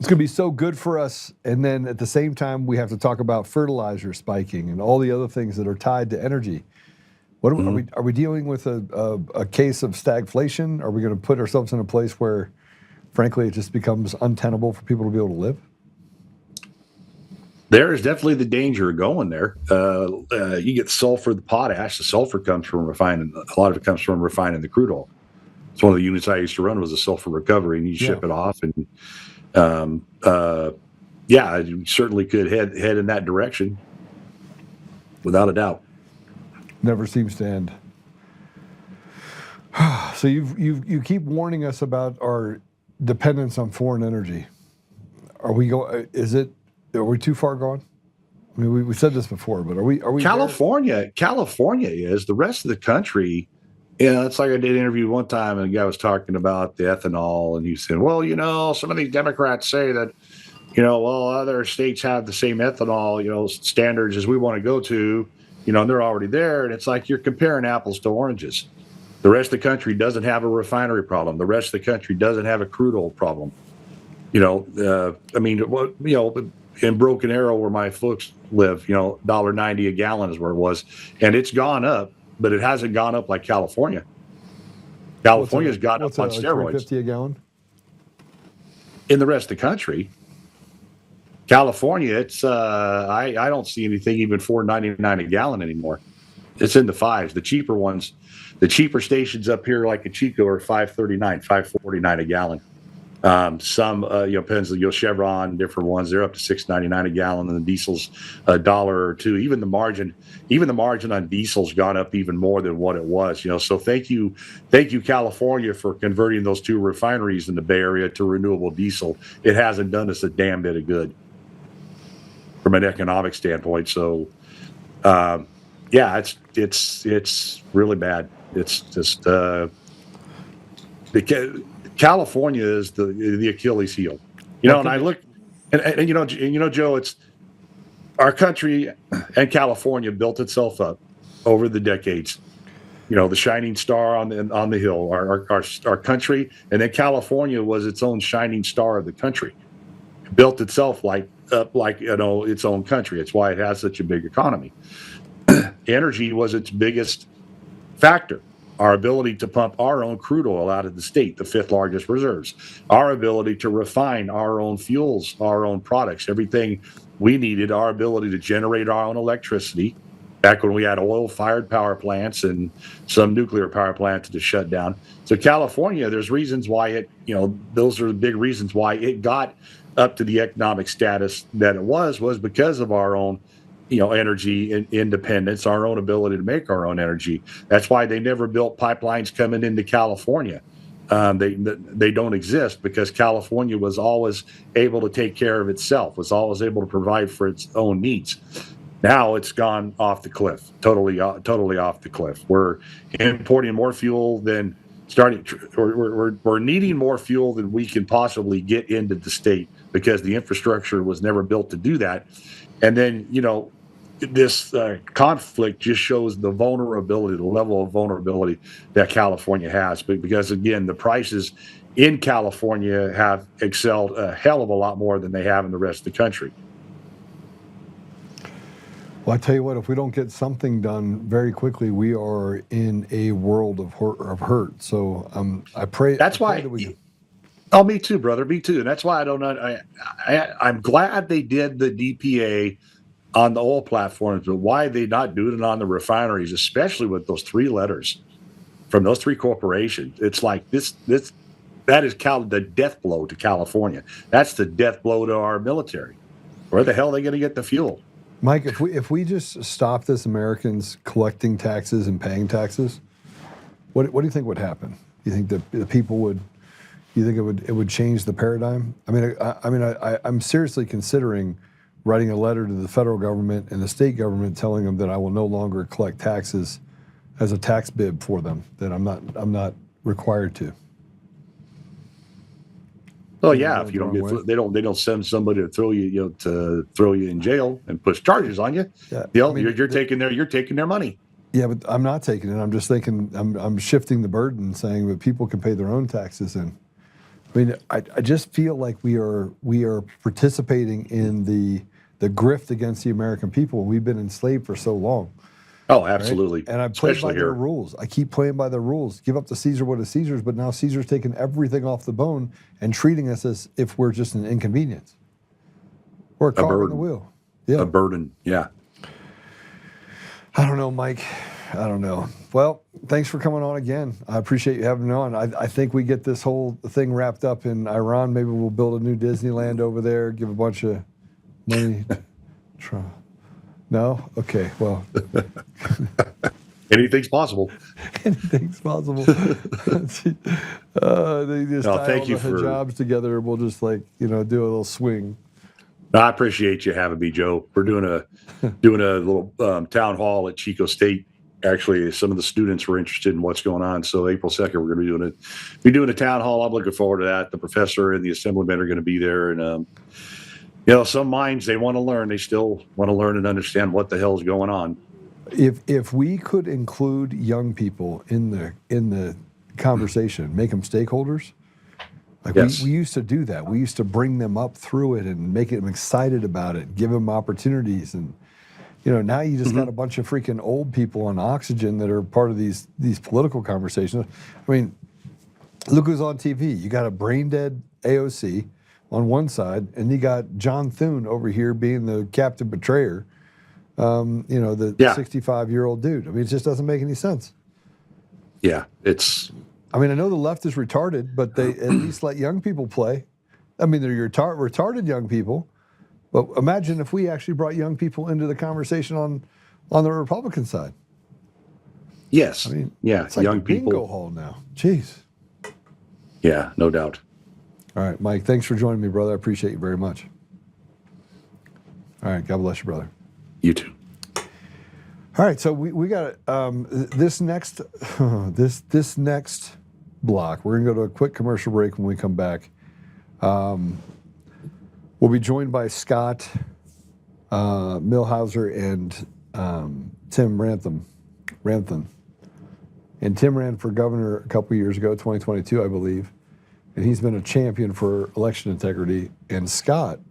going to be so good for us. And then at the same time, we have to talk about fertilizer spiking and all the other things that are tied to energy. What are we dealing with a case of stagflation? Are we going to put ourselves in a place where, frankly, it just becomes untenable for people to be able to live? There is definitely the danger of going there. You get sulfur, the potash. The sulfur comes from refining. A lot of it comes from refining the crude oil. It's one of the units I used to run was a sulfur recovery, and you ship it off. And you certainly could head in that direction, without a doubt. Never seems to end. So you keep warning us about our dependence on foreign energy. Are we too far gone? I mean, we said this before, but are we? California is. The rest of the country. It's like I did an interview one time, and a guy was talking about the ethanol, and he said, "Well, some of these Democrats say that, well, other states have the same ethanol, standards as we want to go to, and they're already there. And it's like you're comparing apples to oranges. The rest of the country doesn't have a refinery problem. The rest of the country doesn't have a crude oil problem. In Broken Arrow, where my folks live, $1.90 a gallon is where it was, and it's gone up, but it hasn't gone up like California. California's gone up on steroids. $3.50 a gallon? In the rest of the country, California, it's I don't see anything even $4.99 a gallon anymore. It's in the fives. The cheaper ones, the cheaper stations up here, like in Chico, are $5.39, $5.49 a gallon. Some depends on Chevron, different ones. They're up to $6.99 a gallon, and the diesel's $1 or $2. Even the margin on diesel's gone up even more than what it was. So thank you, California, for converting those 2 refineries in the Bay Area to renewable diesel. It hasn't done us a damn bit of good from an economic standpoint. So, it's really bad. It's just California is the Achilles heel, and I look, and Joe, it's our country and California built itself up over the decades. The shining star on the hill, our country, and then California was its own shining star of the country. It built itself like its own country. It's why it has such a big economy. Energy was its biggest factor. Our ability to pump our own crude oil out of the state, the 5th largest reserves, our ability to refine our own fuels, our own products, everything we needed, our ability to generate our own electricity back when we had oil-fired power plants and some nuclear power plants to shut down. So California, there's reasons why those are the big reasons why it got up to the economic status that it was because of our own energy independence, our own ability to make our own energy. That's why they never built pipelines coming into California. They don't exist because California was always able to take care of itself, was always able to provide for its own needs. Now it's gone off the cliff, totally off the cliff. We're importing more fuel than we're needing more fuel than we can possibly get into the state because the infrastructure was never built to do that. And then, this conflict just shows the vulnerability, the level of vulnerability that California has. But because, again, the prices in California have excelled a hell of a lot more than they have in the rest of the country. Well, I tell you what, if we don't get something done very quickly, we are in a world of hurt. So I pray. That's why. Oh, me too, brother. Me too. And that's why I'm glad they did the DPA on the oil platforms, but why they not doing it on the refineries, especially with those 3 letters from those 3 corporations? It's like that is the death blow to California. That's the death blow to our military. Where the hell are they going to get the fuel? Mike, if we just stop this, Americans collecting taxes and paying taxes, what do you think would happen? You think that the people would? You think it would change the paradigm? I'm seriously considering writing a letter to the federal government and the state government telling them that I will no longer collect taxes as a tax bib for them, that I'm not required to. Oh yeah, if you don't get, they don't send somebody to throw you in jail and push charges on you. Yeah. You're taking their money. Yeah, but I'm not taking it. I'm just thinking I'm shifting the burden, saying that people can pay their own taxes in. I mean, I just feel like we are participating in the grift against the American people. We've been enslaved for so long. Oh, absolutely. Right? And I play by their rules. I keep playing by their rules. Give up to Caesar what is Caesar's, but now Caesar's taking everything off the bone and treating us as if we're just an inconvenience. We're a cog in the wheel. Yeah. A burden, yeah. I don't know, Mike. I don't know. Well, thanks for coming on again. I appreciate you having me on. I think we get this whole thing wrapped up in Iran. Maybe we'll build a new Disneyland over there, give a bunch of money. No? Okay, well. Anything's possible. Anything's possible. They just tie all the hijabs together and we'll just do a little swing. I appreciate you having me, Joe. We're doing a little town hall at Chico State. Actually, some of the students were interested in what's going on. So April 2nd, we're going to be doing a town hall. I'm looking forward to that. The professor and the assemblymen are going to be there. And some minds, they want to learn. They still want to learn and understand what the hell is going on. If we could include young people in the conversation, make them stakeholders, like Yes. we used to do that. We used to bring them up through it and make them excited about it, give them opportunities. And, now you just got a bunch of freaking old people on oxygen that are part of these political conversations. I mean, look who's on TV. You got a brain dead AOC on one side, and you got John Thune over here being the captive betrayer. The 65-year-old dude. I mean, it just doesn't make any sense. Yeah, it's. I mean, I know the left is retarded, but they at least let young people play. I mean, they're retarded young people. But imagine if we actually brought young people into the conversation on the Republican side. Yes. I mean, yeah, it's like young a bingo people. hall now. Jeez. Yeah, no doubt. All right, Mike, thanks for joining me, brother. I appreciate you very much. All right, God bless you, brother. You too. All right, so we got this next this next block. We're gonna go to a quick commercial break. When we come back, we'll be joined by Scott Milheiser and Tim Ramthun. And Tim ran for governor a couple years ago, 2022, I believe, and he's been a champion for election integrity. And Scott's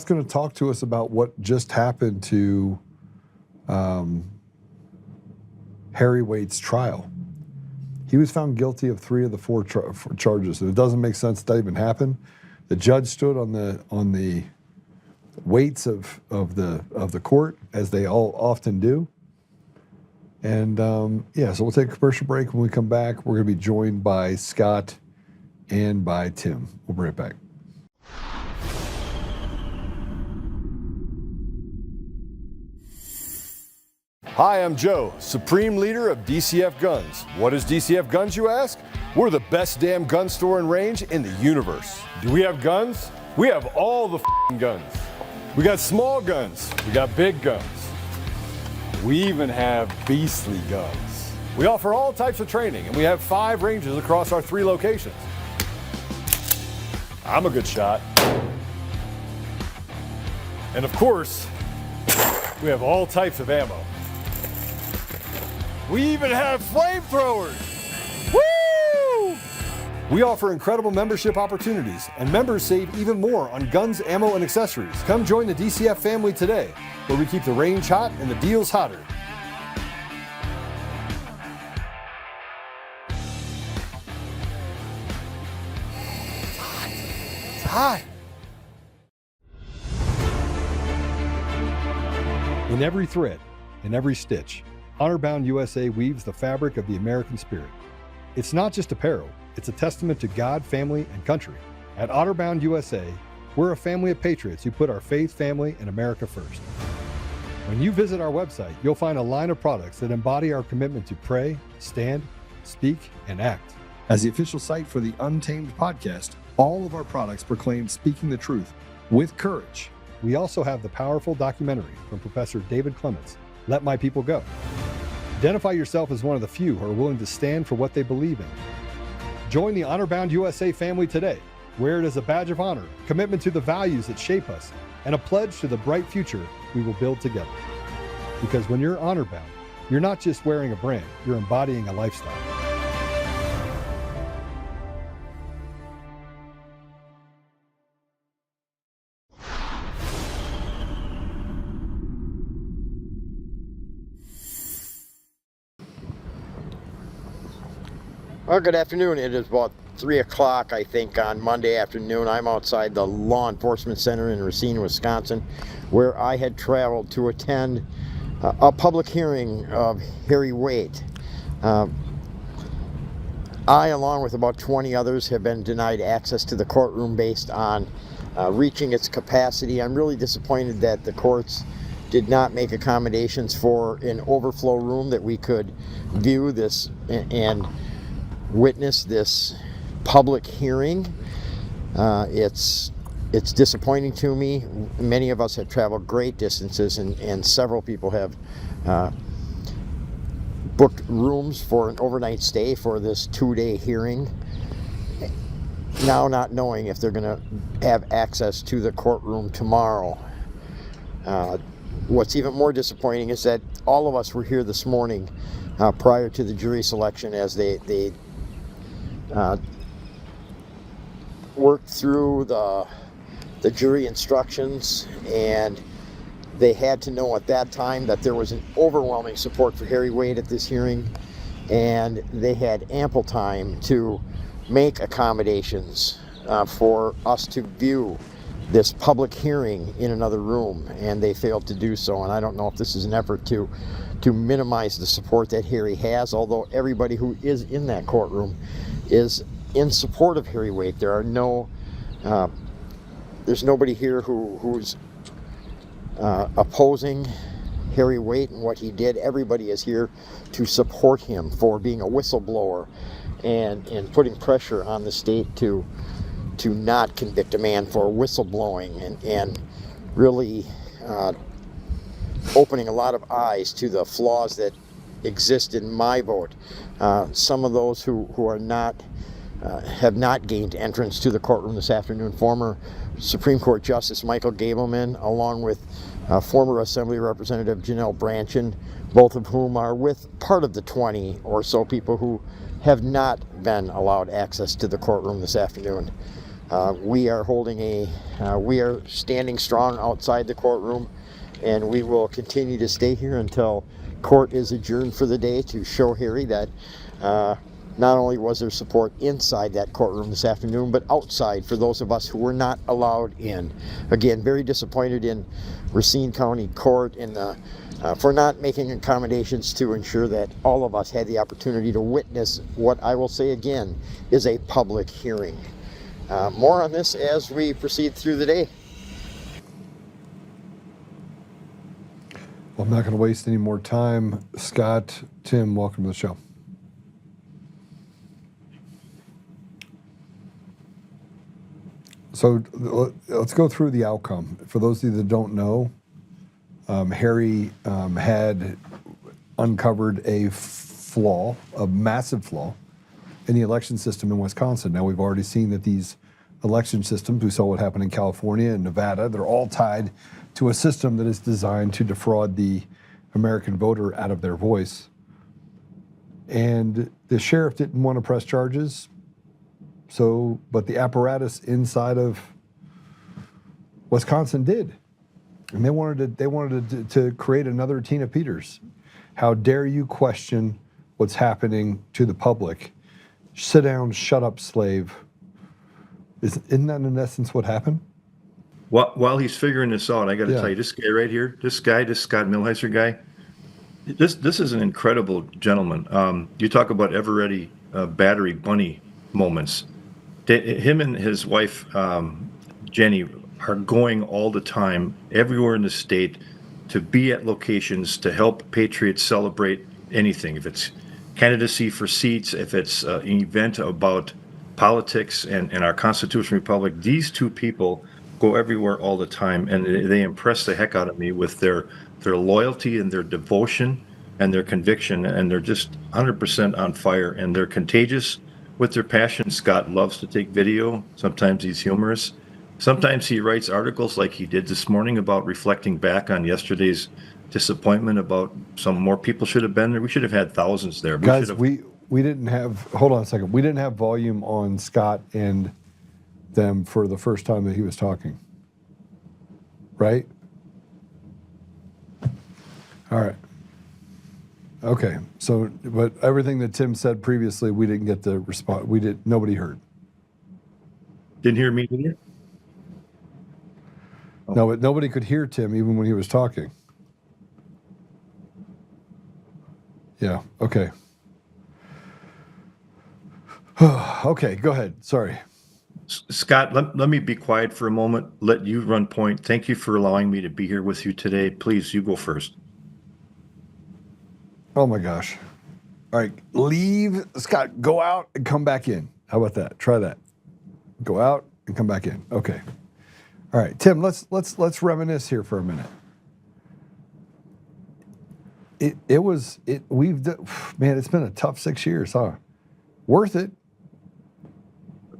going to talk to us about what just happened to Harry Waite's trial. He was found guilty of 3 of the 4 charges, and it doesn't make sense that even happened. The judge stood on the weights of the court, as they all often do. And so we'll take a commercial break. When we come back, we're going to be joined by Scott and by Tim. We'll bring it back. Hi, I'm Joe, Supreme Leader of DCF Guns. What is DCF Guns, you ask? We're the best damn gun store and range in the universe. Do we have guns? We have all the guns. We got small guns. We got big guns. We even have beastly guns. We offer all types of training, and we have 5 ranges across our 3 locations. I'm a good shot. And of course, we have all types of ammo. We even have flamethrowers. Woo! We offer incredible membership opportunities, and members save even more on guns, ammo, and accessories. Come join the DCF family today, where we keep the range hot and the deals hotter. It's hot. In every thread, in every stitch, Honor-Bound USA weaves the fabric of the American spirit. It's not just apparel, it's a testament to God, family, and country. At Honor-Bound USA, we're a family of patriots who put our faith, family, and America first. When you visit our website, you'll find a line of products that embody our commitment to pray, stand, speak, and act. As the official site for the Untamed podcast, all of our products proclaim speaking the truth with courage. We also have the powerful documentary from Professor David Clements, Let My People Go. Identify yourself as one of the few who are willing to stand for what they believe in. Join the Honor-Bound USA family today. Wear it as a badge of honor, commitment to the values that shape us, and a pledge to the bright future we will build together. Because when you're honor-bound, you're not just wearing a brand, you're embodying a lifestyle. Well, good afternoon. It is about 3 o'clock, I think, on Monday afternoon. I'm outside the Law Enforcement Center in Racine, Wisconsin, where I had traveled to attend a public hearing of Harry Waite. I, along with about 20 others, have been denied access to the courtroom based on reaching its capacity. I'm really disappointed that the courts did not make accommodations for an overflow room that we could view this and witness this public hearing. It's disappointing to me. Many of us have traveled great distances, and several people have booked rooms for an overnight stay for this 2-day hearing. now not knowing if they're going to have access to the courtroom tomorrow. What's even more disappointing is that all of us were here this morning prior to the jury selection as they worked through the jury instructions, and they had to know at that time that there was an overwhelming support for Harry Wade at this hearing, and they had ample time to make accommodations for us to view this public hearing in another room, and they failed to do so. And I don't know if this is an effort to minimize the support that Harry has, although everybody who is in that courtroom is in support of Harry Wade. There are there's nobody here who's opposing Harry Wade and what he did. Everybody is here to support him for being a whistleblower and putting pressure on the state to not convict a man for whistleblowing and really opening a lot of eyes to the flaws that exist in my vote. Some of those who are not have not gained entrance to the courtroom this afternoon. Former Supreme Court Justice Michael Gableman, along with former Assembly Representative Janelle Branchin, both of whom are with part of the 20 or so people who have not been allowed access to the courtroom this afternoon. We are standing strong outside the courtroom, and we will continue to stay here until court is adjourned for the day to show Harry that not only was there support inside that courtroom this afternoon, but outside for those of us who were not allowed in. Again, very disappointed in Racine County Court and for not making accommodations to ensure that all of us had the opportunity to witness what I will say again is a public hearing. More on this as we proceed through the day. Well, I'm not going to waste any more time. Scott, Tim, welcome to the show. So let's go through the outcome. For those of you that don't know, Harry had uncovered a flaw, a massive flaw, in the election system in Wisconsin. Now, we've already seen that these election systems, we saw what happened in California and Nevada, they're all tied to a system that is designed to defraud the American voter out of their voice. And the sheriff didn't want to press charges, but the apparatus inside of Wisconsin did. And they wanted to create another Tina Peters. How dare you question what's happening to the public? Sit down, shut up, slave. Isn't that in essence what happened? While he's figuring this out, I got to tell you, this guy right here, this Scott Milheiser guy, this is an incredible gentleman. You talk about ever-ready battery bunny moments. Him and his wife, Jenny, are going all the time, everywhere in the state, to be at locations to help patriots celebrate anything. If it's candidacy for seats, if it's an event about politics and our constitutional republic, these two people go everywhere all the time, and they impress the heck out of me with their loyalty and their devotion and their conviction, and they're just 100% on fire, and they're contagious with their passion. Scott loves to take video. Sometimes he's humorous. Sometimes he writes articles like he did this morning about reflecting back on yesterday's disappointment about some more people should have been there. We should have had thousands there. Guys, we didn't have, hold on a second, we didn't have volume on Scott and them for the first time that he was talking, right? All right. Okay, so, but everything that Tim said previously, we didn't get the response. Nobody heard. Didn't hear me either? Oh. No, but nobody could hear Tim even when he was talking. Yeah, okay. Okay, go ahead. Sorry. Scott, let me be quiet for a moment. Let you run point. Thank you for allowing me to be here with you today. Please, you go first. Oh my gosh. All right, leave, Scott, go out and come back in. How about that? Try that. Go out and come back in. Okay. All right, Tim, let's reminisce here for a minute. Man, it's been a tough 6 years, huh? Worth it.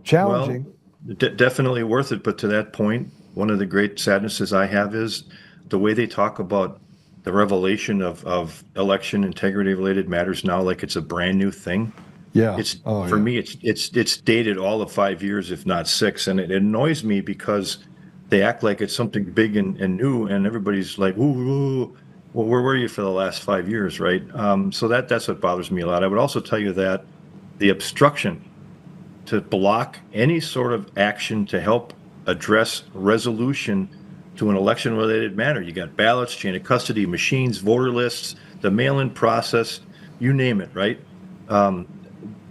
challenging. Well, definitely worth it. But to that point, one of the great sadnesses I have is the way they talk about the revelation of election integrity related matters now, like it's a brand new thing. Yeah. It's for me, it's dated all of 5 years, if not 6. And it annoys me because they act like it's something big and new, and everybody's like, ooh, well, where were you for the last 5 years, right? So that's what bothers me a lot. I would also tell you that the obstruction to block any sort of action to help address resolution to an election-related matter. You got ballots, chain of custody, machines, voter lists, the mail-in process, you name it, right?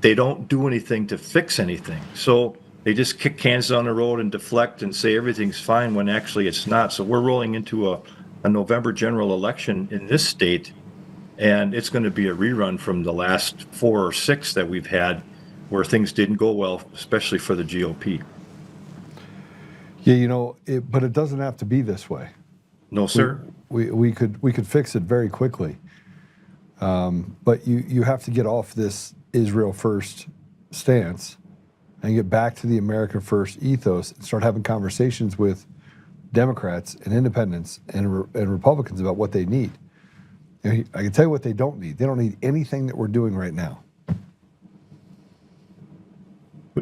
They don't do anything to fix anything. So they just kick cans down the road and deflect and say everything's fine when actually it's not. So we're rolling into a November general election in this state, and it's going to be a rerun from the last 4 or 6 that we've had where things didn't go well, especially for the GOP. Yeah, but it doesn't have to be this way. No, sir. We could fix it very quickly. But you have to get off this Israel first stance and get back to the America first ethos and start having conversations with Democrats and independents and Republicans about what they need. I can tell you what they don't need. They don't need anything that we're doing right now.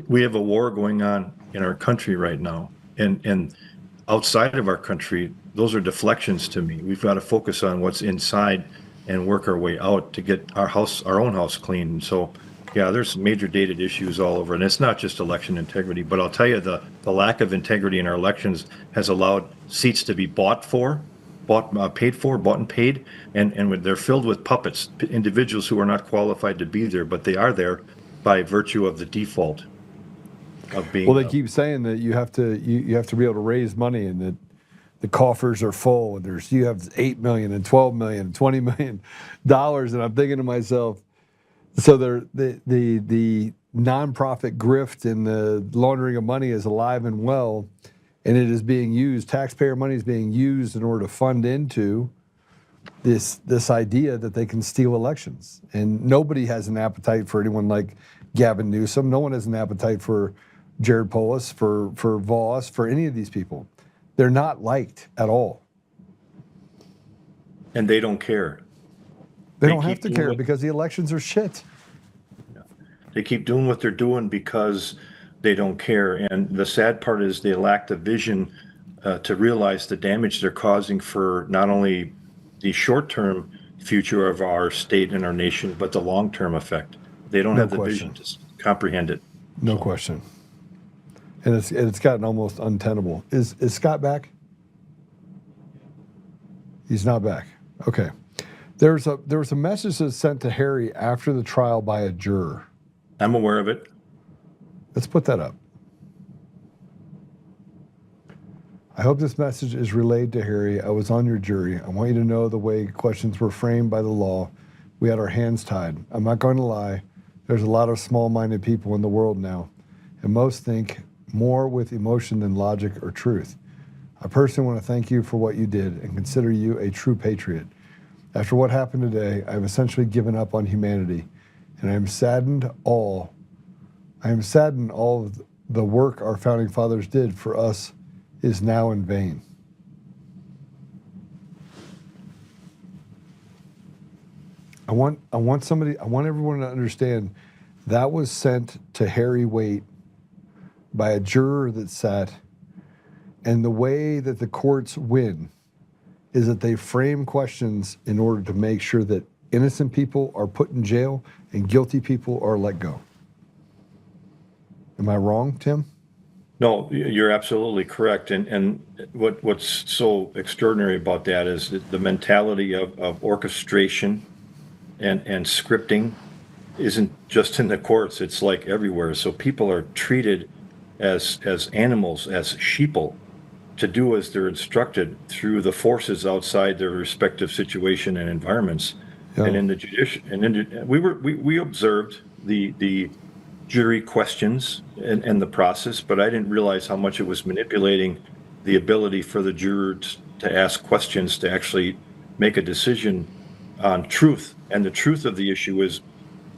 We have a war going on in our country right now. And outside of our country, those are deflections to me. We've got to focus on what's inside and work our way out to get our own house clean. And so, yeah, there's major dated issues all over. And it's not just election integrity, but I'll tell you the lack of integrity in our elections has allowed seats to be bought and paid, and they're filled with puppets, individuals who are not qualified to be there, but they are there by virtue of the default of being. Well, they keep saying that you have to be able to raise money, and that the coffers are full, and you have $8 million and $12 million and $20 million, and I'm thinking to myself, so the nonprofit grift and the laundering of money is alive and well, and it is being used. Taxpayer money is being used in order to fund into this idea that they can steal elections, and nobody has an appetite for anyone like Gavin Newsom. No one has an appetite for Jared Polis, for Voss, for any of these people. They're not liked at all. And they don't care. They don't have to care because the elections are shit. They keep doing what they're doing because they don't care. And the sad part is they lack the vision to realize the damage they're causing for not only the short-term future of our state and our nation, but the long-term effect. They don't have the vision to comprehend it. No question. And it's gotten almost untenable. Is Scott back? He's not back. Okay. There was a message that's sent to Harry after the trial by a juror. I'm aware of it. Let's put that up. I hope this message is relayed to Harry. I was on your jury. I want you to know the way questions were framed by the law. We had our hands tied. I'm not going to lie. There's a lot of small-minded people in the world now, and most think more with emotion than logic or truth. I personally want to thank you for what you did and consider you a true patriot. After what happened today, I've essentially given up on humanity, and I am saddened all of the work our founding fathers did for us is now in vain. I want everyone to understand that was sent to Harry Waite by a juror that sat, and the way that the courts win is that they frame questions in order to make sure that innocent people are put in jail and guilty people are let go. Am I wrong, Tim? No, you're absolutely correct. And what's so extraordinary about that is the mentality of orchestration and scripting isn't just in the courts, it's like everywhere. So people are treated as animals, as sheeple, to do as they're instructed through the forces outside their respective situation and environments. Yeah. And in the judicial, we observed the jury questions and the process, but I didn't realize how much it was manipulating the ability for the jurors to ask questions to actually make a decision on truth. And the truth of the issue is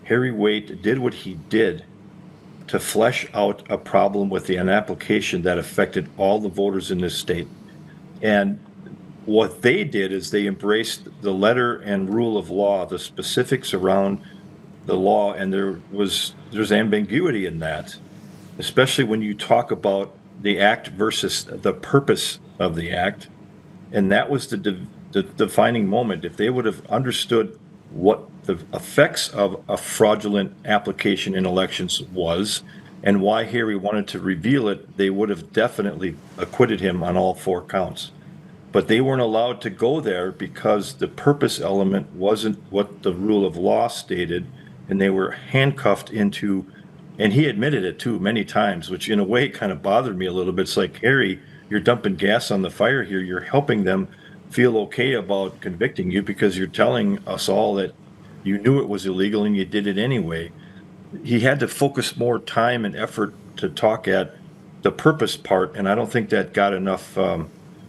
Harry Waite did what he did to flesh out a problem with an application that affected all the voters in this state. And what they did is they embraced the letter and rule of law, the specifics around the law, and there's ambiguity in that, especially when you talk about the act versus the purpose of the act. And that was the defining moment. If they would have understood what the effects of a fraudulent application in elections was and why Harry wanted to reveal it, they would have definitely acquitted him on all 4 counts. But they weren't allowed to go there because the purpose element wasn't what the rule of law stated, and they were handcuffed into, and he admitted it too many times, which in a way kind of bothered me a little bit. It's like, Harry, you're dumping gas on the fire here. You're helping them feel okay about convicting you because you're telling us all that you knew it was illegal and you did it anyway. He had to focus more time and effort to talk at the purpose part, and I don't think that got enough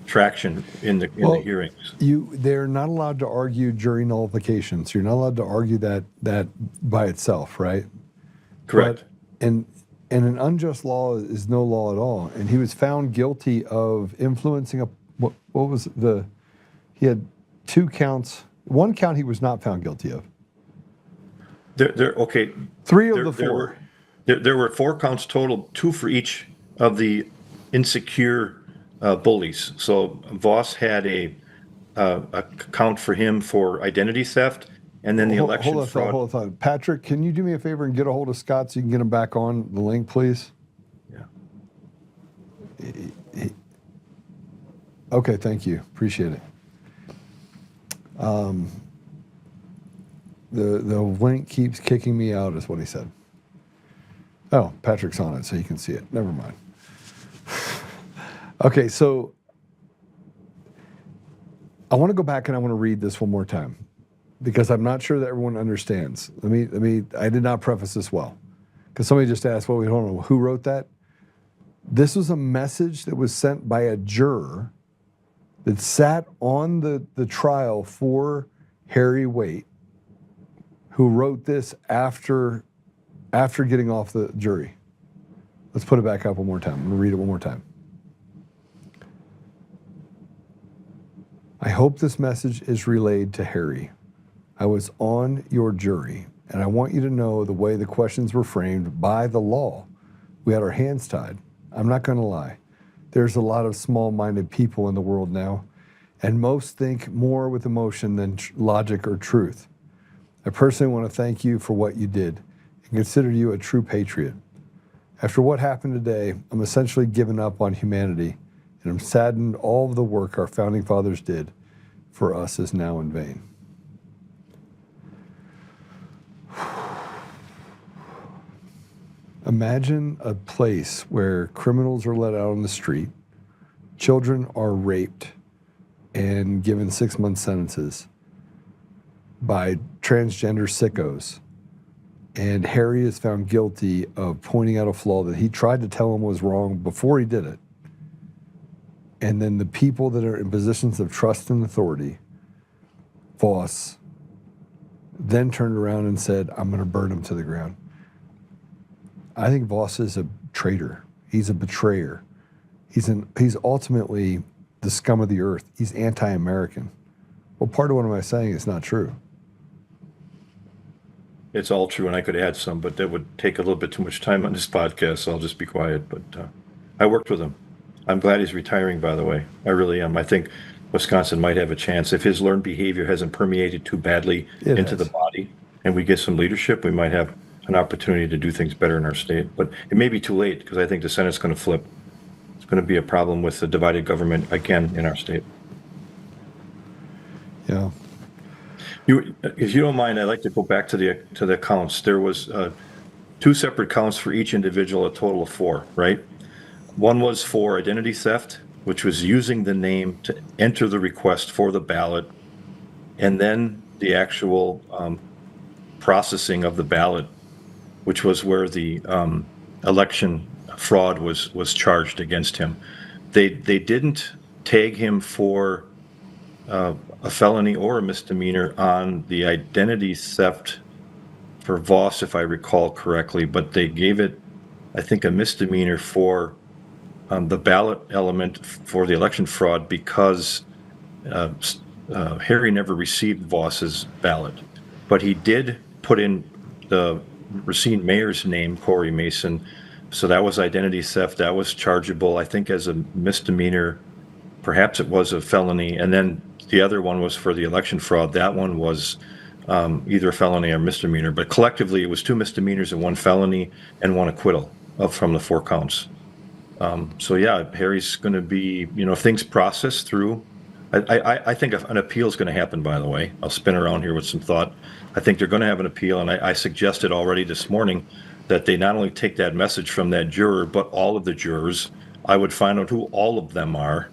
traction in the hearings. They're not allowed to argue jury nullification, so you're not allowed to argue that by itself, right? Correct. And an unjust law is no law at all. And he was found guilty of influencing what was he had 2 counts. 1 count he was not found guilty of. Okay. 3 of the 4. There were 4 counts total, 2 for each of the insecure bullies. So Voss had a count for him for identity theft, and then the election fraud. Hold on. Patrick, can you do me a favor and get a hold of Scott so you can get him back on the link, please? Yeah. Okay, thank you. Appreciate it. The link keeps kicking me out, is what he said. Oh, Patrick's on it, so you can see it. Never mind. Okay, so I want to go back and I want to read this one more time because I'm not sure that everyone understands. I did not preface this well because somebody just asked, well, we don't know who wrote that. This was a message that was sent by a juror that sat on the trial for Harry Waite, who wrote this after getting off the jury. Let's put it back up one more time. I'm going to read it one more time. I hope this message is relayed to Harry. I was on your jury, and I want you to know the way the questions were framed by the law. We had our hands tied. I'm not going to lie. There's a lot of small-minded people in the world now, and most think more with emotion than logic or truth. I personally want to thank you for what you did and consider you a true patriot. After what happened today, I'm essentially given up on humanity, and I'm saddened all of the work our founding fathers did for us is now in vain. Imagine a place where criminals are let out on the street, children are raped and given 6-month sentences by transgender sickos, and Harry is found guilty of pointing out a flaw that he tried to tell him was wrong before he did it. And then the people that are in positions of trust and authority, Voss, then turned around and said, I'm going to burn him to the ground. I think Voss is a traitor. He's a betrayer. He's ultimately the scum of the earth. He's anti-American. Well, part of what am I saying is not true. It's all true, and I could add some, but that would take a little bit too much time on this podcast, so I'll just be quiet. But I worked with him. I'm glad he's retiring, by the way. I really am. I think Wisconsin might have a chance. If his learned behavior hasn't permeated too badly into the body and we get some leadership, we might have an opportunity to do things better in our state. But it may be too late because I think the Senate's going to flip. It's going to be a problem with the divided government again in our state. Yeah. If you don't mind, I'd like to go back to the counts. There was 2 separate counts for each individual, a total of 4, right? One was for identity theft, which was using the name to enter the request for the ballot, and then the actual processing of the ballot, which was where the election fraud was charged against him. They didn't tag him for a felony or a misdemeanor on the identity theft for Voss, if I recall correctly, but they gave it I think, a misdemeanor for the ballot element for the election fraud because Harry never received Voss's ballot, but he did put in the Racine mayor's name, Corey Mason. So that was identity theft. That was chargeable, I think, as a misdemeanor. Perhaps it was a felony. And then the other one was for the election fraud. That one was either a felony or misdemeanor. But collectively, it was 2 misdemeanors and 1 felony and 1 acquittal from the 4 counts. So yeah, Harry's going to be, if things process through, I think an appeal is going to happen, by the way. I'll spin around here with some thought. I think they're going to have an appeal, and I suggested already this morning that they not only take that message from that juror, but all of the jurors. I would find out who all of them are,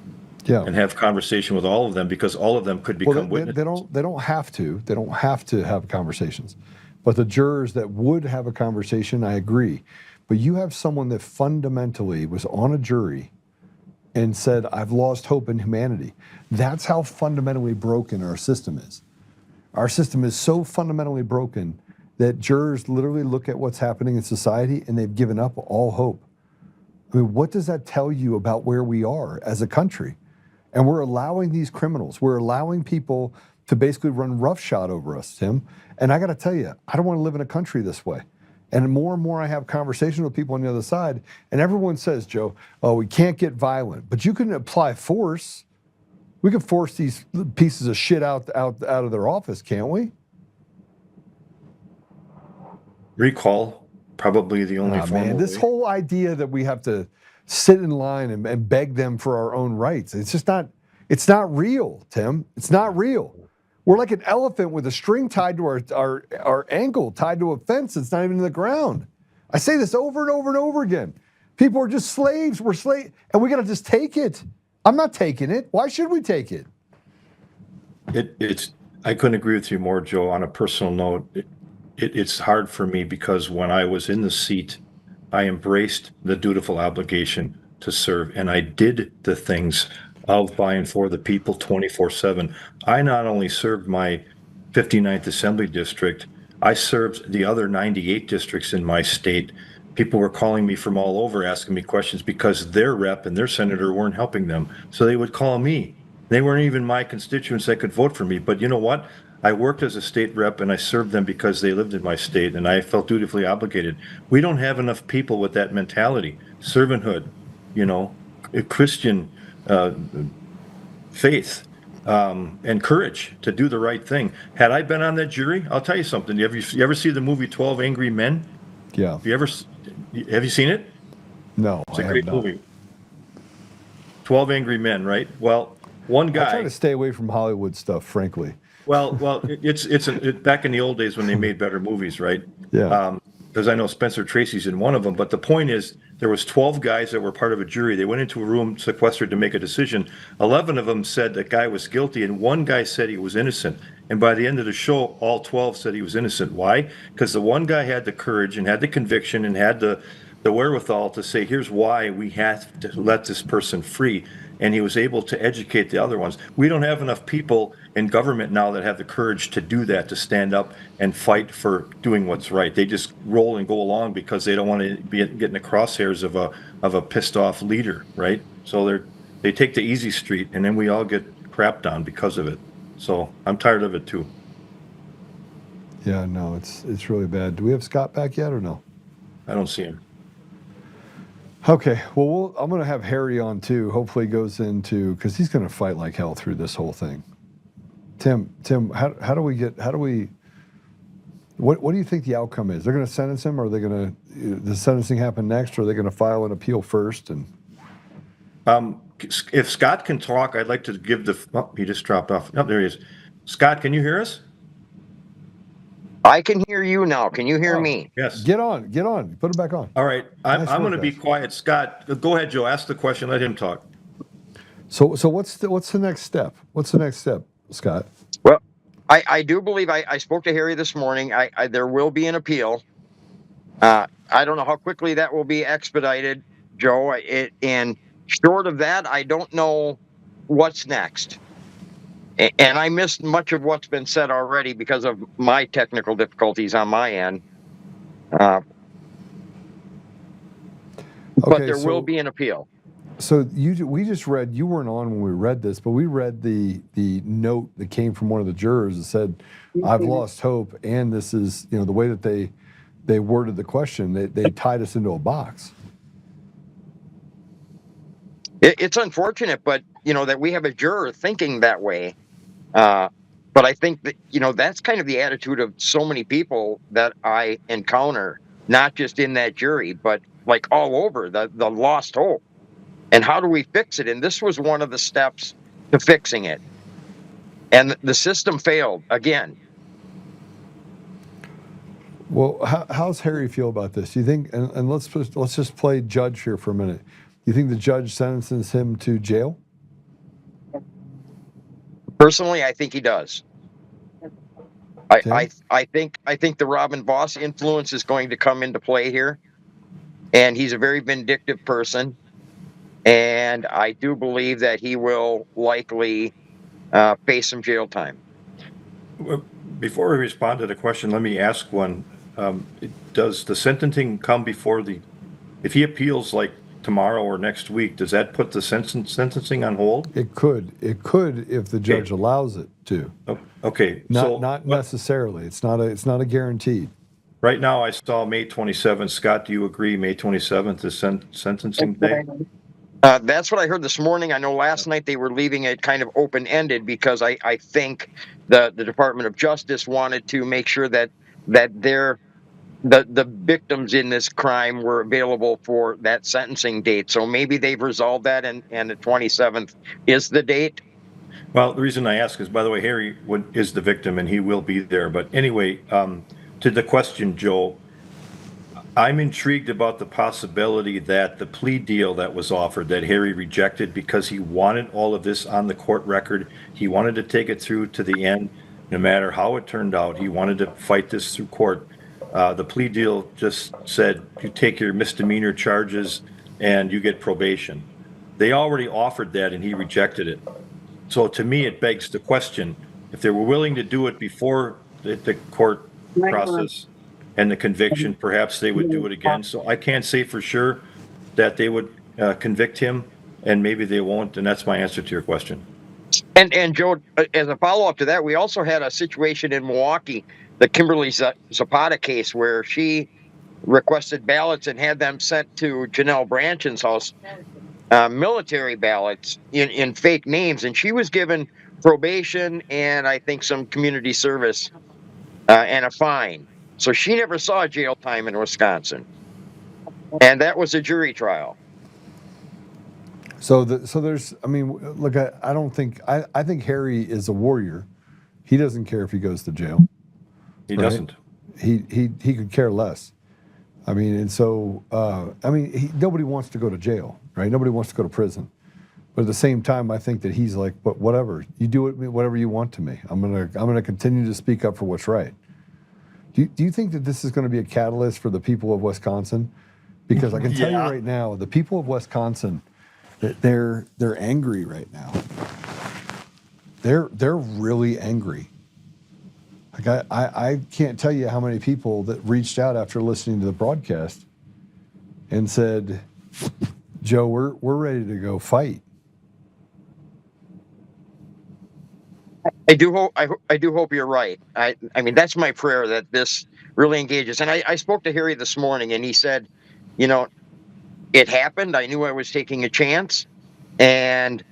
and have conversation with all of them, because all of them could become witnesses. They don't have to. They don't have to have conversations. But the jurors that would have a conversation, I agree. But you have someone that fundamentally was on a jury and said, I've lost hope in humanity. That's how fundamentally broken our system is. Our system is so fundamentally broken that jurors literally look at what's happening in society and they've given up all hope. I mean, what does that tell you about where we are as a country? And we're allowing these criminals, we're allowing people to basically run roughshod over us, Tim. And I got to tell you, I don't want to live in a country this way. And more I have conversations with people on the other side, and everyone says, Joe, oh, we can't get violent. But you can apply force. We can force these pieces of shit out of their office, can't we? Recall, probably the only form. Man, this whole idea that we have to sit in line and beg them for our own rights, it's not real, Tim. It's not real. We're like an elephant with a string tied to our ankle, tied to a fence that's not even in the ground. I say this over and over and over again. People are just slaves. We're slaves, and we got to just take it. I'm not taking it. Why should we take it? I couldn't agree with you more, Joe. On a personal note, it's hard for me because when I was in the seat, I embraced the dutiful obligation to serve, and I did the things of, by, and for the people 24/7. I not only served my 59th Assembly District, I served the other 98 districts in my state. People were calling me from all over, asking me questions because their rep and their senator weren't helping them. So they would call me. They weren't even my constituents that could vote for me. But you know what? I worked as a state rep and I served them because they lived in my state and I felt dutifully obligated. We don't have enough people with that mentality, servanthood, a Christian faith and courage to do the right thing. Had I been on that jury, I'll tell you something. You ever see the movie 12 Angry Men? Yeah. Have you seen it? No, it's a great movie. 12 Angry Men, right? Well, one guy. I try to stay away from Hollywood stuff, frankly. Well, it's back in the old days when they made better movies, right? Yeah. Because I know Spencer Tracy's in one of them. But the point is, there was 12 guys that were part of a jury. They went into a room sequestered to make a decision. 11 of them said the guy was guilty, and one guy said he was innocent. And by the end of the show, all 12 said he was innocent. Why? Because the one guy had the courage and had the conviction and had the wherewithal to say, here's why we have to let this person free. And he was able to educate the other ones. We don't have enough people in government now that have the courage to do that, to stand up and fight for doing what's right. They just roll and go along because they don't want to be getting the crosshairs of a pissed off leader, right? So they take the easy street, and then we all get crapped on because of it. So I'm tired of it too. Yeah, no, it's really bad. Do we have Scott back yet or no? I don't see him. Okay, well, I'm going to have Harry on too. Hopefully, he goes into, because he's going to fight like hell through this whole thing. Tim, how do we? What do you think the outcome is? They're going to sentence him, or are they going to? The sentencing happen next, or are they going to file an appeal first? And if Scott can talk, I'd like to give the. Oh, he just dropped off. Oh, there he is. Scott, can you hear us? I can hear you now. Can you hear me? Yes. Get on. Put it back on. All right. I'm going to be quiet. Scott, go ahead, Joe. Ask the question. Let him talk. So what's the next step? What's the next step, Scott? Well, I do believe I spoke to Harry this morning. There will be an appeal. I don't know how quickly that will be expedited, Joe. And short of that, I don't know what's next. And I missed much of what's been said already because of my technical difficulties on my end. but there will be an appeal. So we just read, you weren't on when we read this, but we read the note that came from one of the jurors that said, I've lost hope, and this is, the way that they worded the question, they tied us into a box. It's unfortunate, but, that we have a juror thinking that way. But I think that, that's kind of the attitude of so many people that I encounter, not just in that jury, but like all over, the lost hope. And how do we fix it? And this was one of the steps to fixing it. And the system failed again. Well, how's Harry feel about this? Do you think, and let's just play judge here for a minute. Do you think the judge sentences him to jail? Personally, I think he does. I think the Robin Voss influence is going to come into play here. And he's a very vindictive person. And I do believe that he will likely face some jail time. Before we respond to the question, let me ask one. Does the sentencing come before if he appeals like tomorrow or next week, does that put the sentencing on hold? It could if the judge allows it to. Okay. Not necessarily. It's not a guarantee. Right now, I saw May 27th. Scott, do you agree May 27th is sentencing day? That's what I heard this morning. I know last night they were leaving it kind of open-ended because I think the Department of Justice wanted to make sure that the victims in this crime were available for that sentencing date. So maybe they've resolved that, and the 27th is the date. Well, the reason I ask is, by the way, Harry is the victim, and he will be there. But anyway, to the question, Joe, I'm intrigued about the possibility that the plea deal that was offered that Harry rejected because he wanted all of this on the court record. He wanted to take it through to the end, no matter how it turned out. He wanted to fight this through court. The plea deal just said you take your misdemeanor charges and you get probation. They already offered that and he rejected it. So to me, it begs the question, if they were willing to do it before the court process and the conviction, perhaps they would do it again. So I can't say for sure that they would convict him, and maybe they won't, and that's my answer to your question. And Joe, as a follow-up to that, we also had a situation in Milwaukee, the Kimberly Zapata case, where she requested ballots and had them sent to Janelle Branchen's house, military ballots in fake names, and she was given probation and I think some community service and a fine. So she never saw jail time in Wisconsin, and that was a jury trial. So there's, I mean, look, I don't think, I think Harry is a warrior. He doesn't care if he goes to jail. He doesn't. He could care less. I mean, and so, nobody wants to go to jail, right? Nobody wants to go to prison. But at the same time, I think that he's like, but whatever, you do it, whatever you want to me. I'm gonna continue to speak up for what's right. Do you think that this is going to be a catalyst for the people of Wisconsin? Because I can tell you right now, the people of Wisconsin, they're angry right now. They're really angry. Like I can't tell you how many people that reached out after listening to the broadcast and said, Joe, we're ready to go fight. I do hope you're right. I mean, that's my prayer, that this really engages. And I spoke to Harry this morning, and he said, it happened. I knew I was taking a chance, and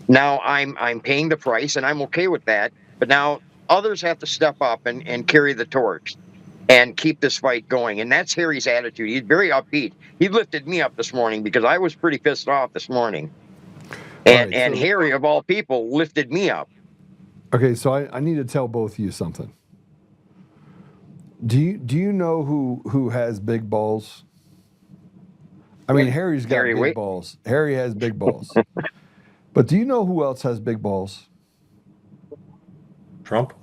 now I'm paying the price, and I'm okay with that. But now others have to step up and carry the torch and keep this fight going. And that's Harry's attitude. He's very upbeat. He lifted me up this morning because I was pretty pissed off this morning. And Harry, of all people, lifted me up. Okay, so I need to tell both of you something. Do you know who has big balls? I mean, Harry's got big balls. Harry has big balls. But do you know who else has big balls? Trump?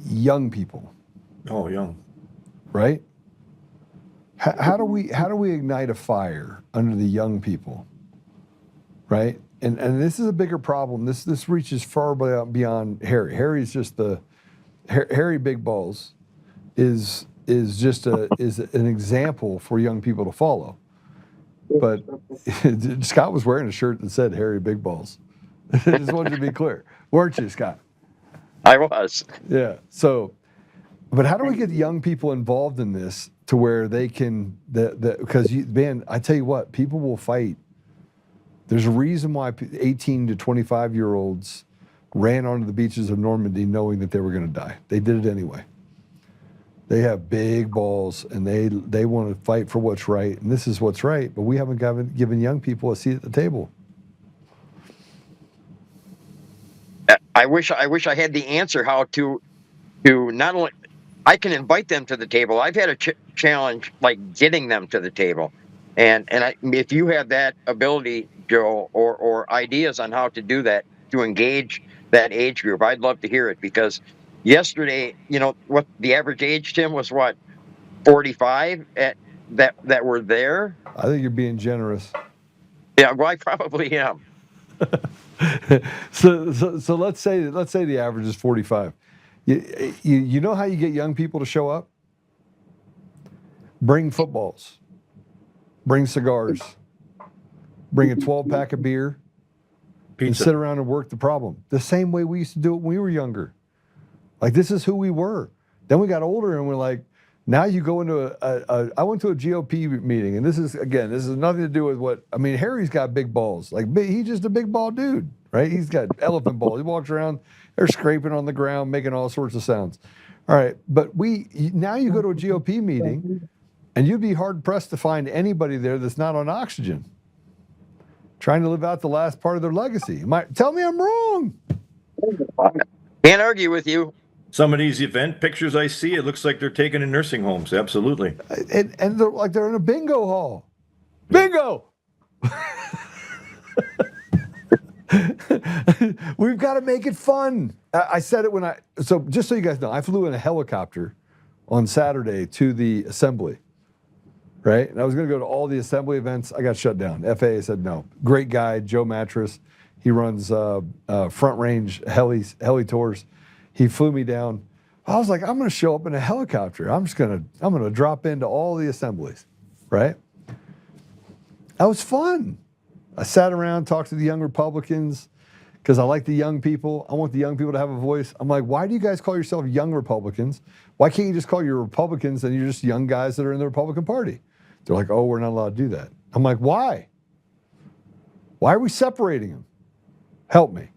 Young people. Oh, young. Right? How do we ignite a fire under the young people? Right? And this is a bigger problem. This reaches far beyond Harry. Harry's just Harry Big Balls is an example for young people to follow. but Scott was wearing a shirt that said Harry Big Balls. I just wanted to be clear. Weren't you, Scott? I was. Yeah. So, but how do we get young people involved in this to where they can, because, man, I tell you what, people will fight. There's a reason why 18 to 25-year-olds ran onto the beaches of Normandy knowing that they were going to die. They did it anyway. They have big balls, and they want to fight for what's right, and this is what's right, but we haven't given young people a seat at the table. I wish I had the answer how to not only I can invite them to the table. I've had a challenge like getting them to the table, and if you have that ability, Joe, or ideas on how to do that to engage that age group, I'd love to hear it, because yesterday, what the average age, Tim, was what, 45 that were there. I think you're being generous. Yeah, well, I probably am. So let's say the average is 45. You know how you get young people to show up? Bring footballs, bring cigars, bring a 12-pack of beer, and sit around and work the problem. The same way we used to do it when we were younger. Like, this is who we were. Then we got older and we're like, now you go into I went to a GOP meeting, and this is nothing to do with what, I mean, Harry's got big balls. Like, he's just a big ball dude, right? He's got elephant balls. He walks around, they're scraping on the ground, making all sorts of sounds. All right, but now you go to a GOP meeting, and you'd be hard-pressed to find anybody there that's not on oxygen, trying to live out the last part of their legacy. Tell me I'm wrong. Can't argue with you. Some of these event pictures I see, it looks like they're taken in nursing homes. Absolutely. And they're like they're in a bingo hall. Bingo! We've got to make it fun. I said it so just so you guys know, I flew in a helicopter on Saturday to the assembly, right? And I was going to go to all the assembly events. I got shut down. FAA said no. Great guy, Joe Mattress. He runs front range heli tours. He flew me down. I was like, I'm going to show up in a helicopter. I'm going to drop into all the assemblies, right? That was fun. I sat around, talked to the young Republicans, because I like the young people. I want the young people to have a voice. I'm like, why do you guys call yourself young Republicans? Why can't you just call your Republicans and you're just young guys that are in the Republican Party? They're like, oh, we're not allowed to do that. I'm like, why? Why are we separating them? Help me.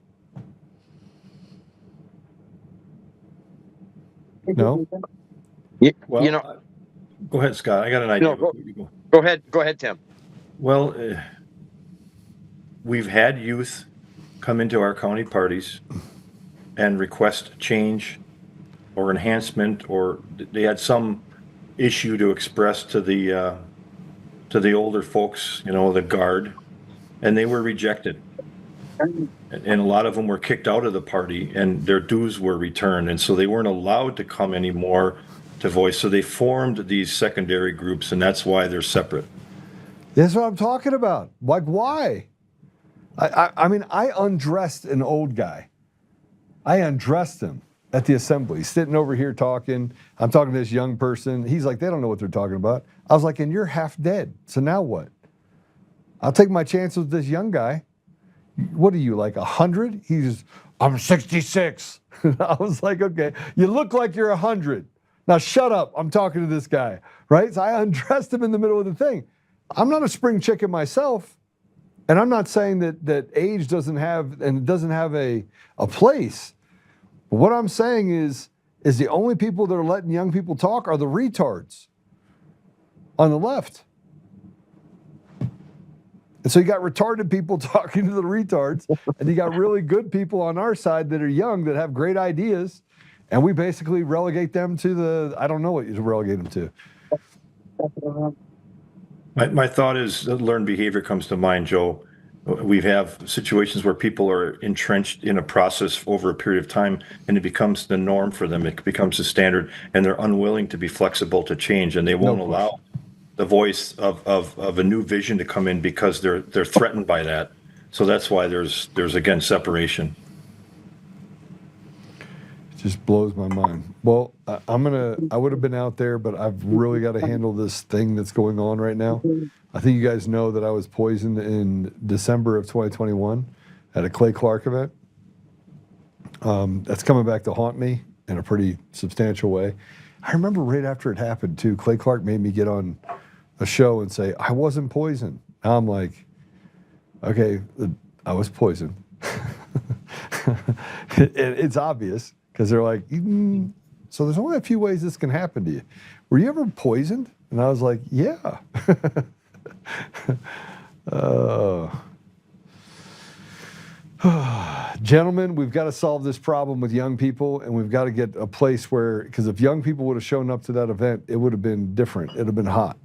No? Well, go ahead, Scott. I got an idea. No, go ahead, Tim. Well, we've had youth come into our county parties and request change or enhancement, or they had some issue to express to the older folks, the guard, and they were rejected. And a lot of them were kicked out of the party, and their dues were returned, and so they weren't allowed to come anymore to voice. So they formed these secondary groups, and that's why they're separate. That's what I'm talking about. Like, why? I mean, I undressed an old guy. I undressed him at the assembly. He's sitting over here talking. I'm talking to this young person. He's like, they don't know what they're talking about. I was like, and you're half dead. So now what? I'll take my chances with this young guy. What are you, like 100? He's, I'm 66. I was like, okay, you look like you're 100. Now shut up. I'm talking to this guy, right? So I undressed him in the middle of the thing. I'm not a spring chicken myself, and I'm not saying that age doesn't have a place. But what I'm saying is the only people that are letting young people talk are the retards on the left. And so you got retarded people talking to the retards, and you got really good people on our side that are young that have great ideas, and we basically relegate them to I don't know what you relegate them to. My thought is that learned behavior comes to mind, Joe. We have situations where people are entrenched in a process over a period of time, and it becomes the norm for them. It becomes the standard, and they're unwilling to be flexible to change, and they won't allow the voice of a new vision to come in because they're threatened by that. So that's why there's again separation. Just blows my mind. Well, I would have been out there, but I've really got to handle this thing that's going on right now. I think you guys know that I was poisoned in December of 2021 at a Clay Clark event. That's coming back to haunt me in a pretty substantial way. I remember right after it happened too, Clay Clark made me get on a show and say, I wasn't poisoned. Now I'm like, okay, I was poisoned. It's obvious because they're like, so there's only a few ways this can happen to you. Were you ever poisoned? And I was like, yeah. Gentlemen, we've got to solve this problem with young people, and we've got to get a place where, because if young people would have shown up to that event, it would have been different. It would have been hot.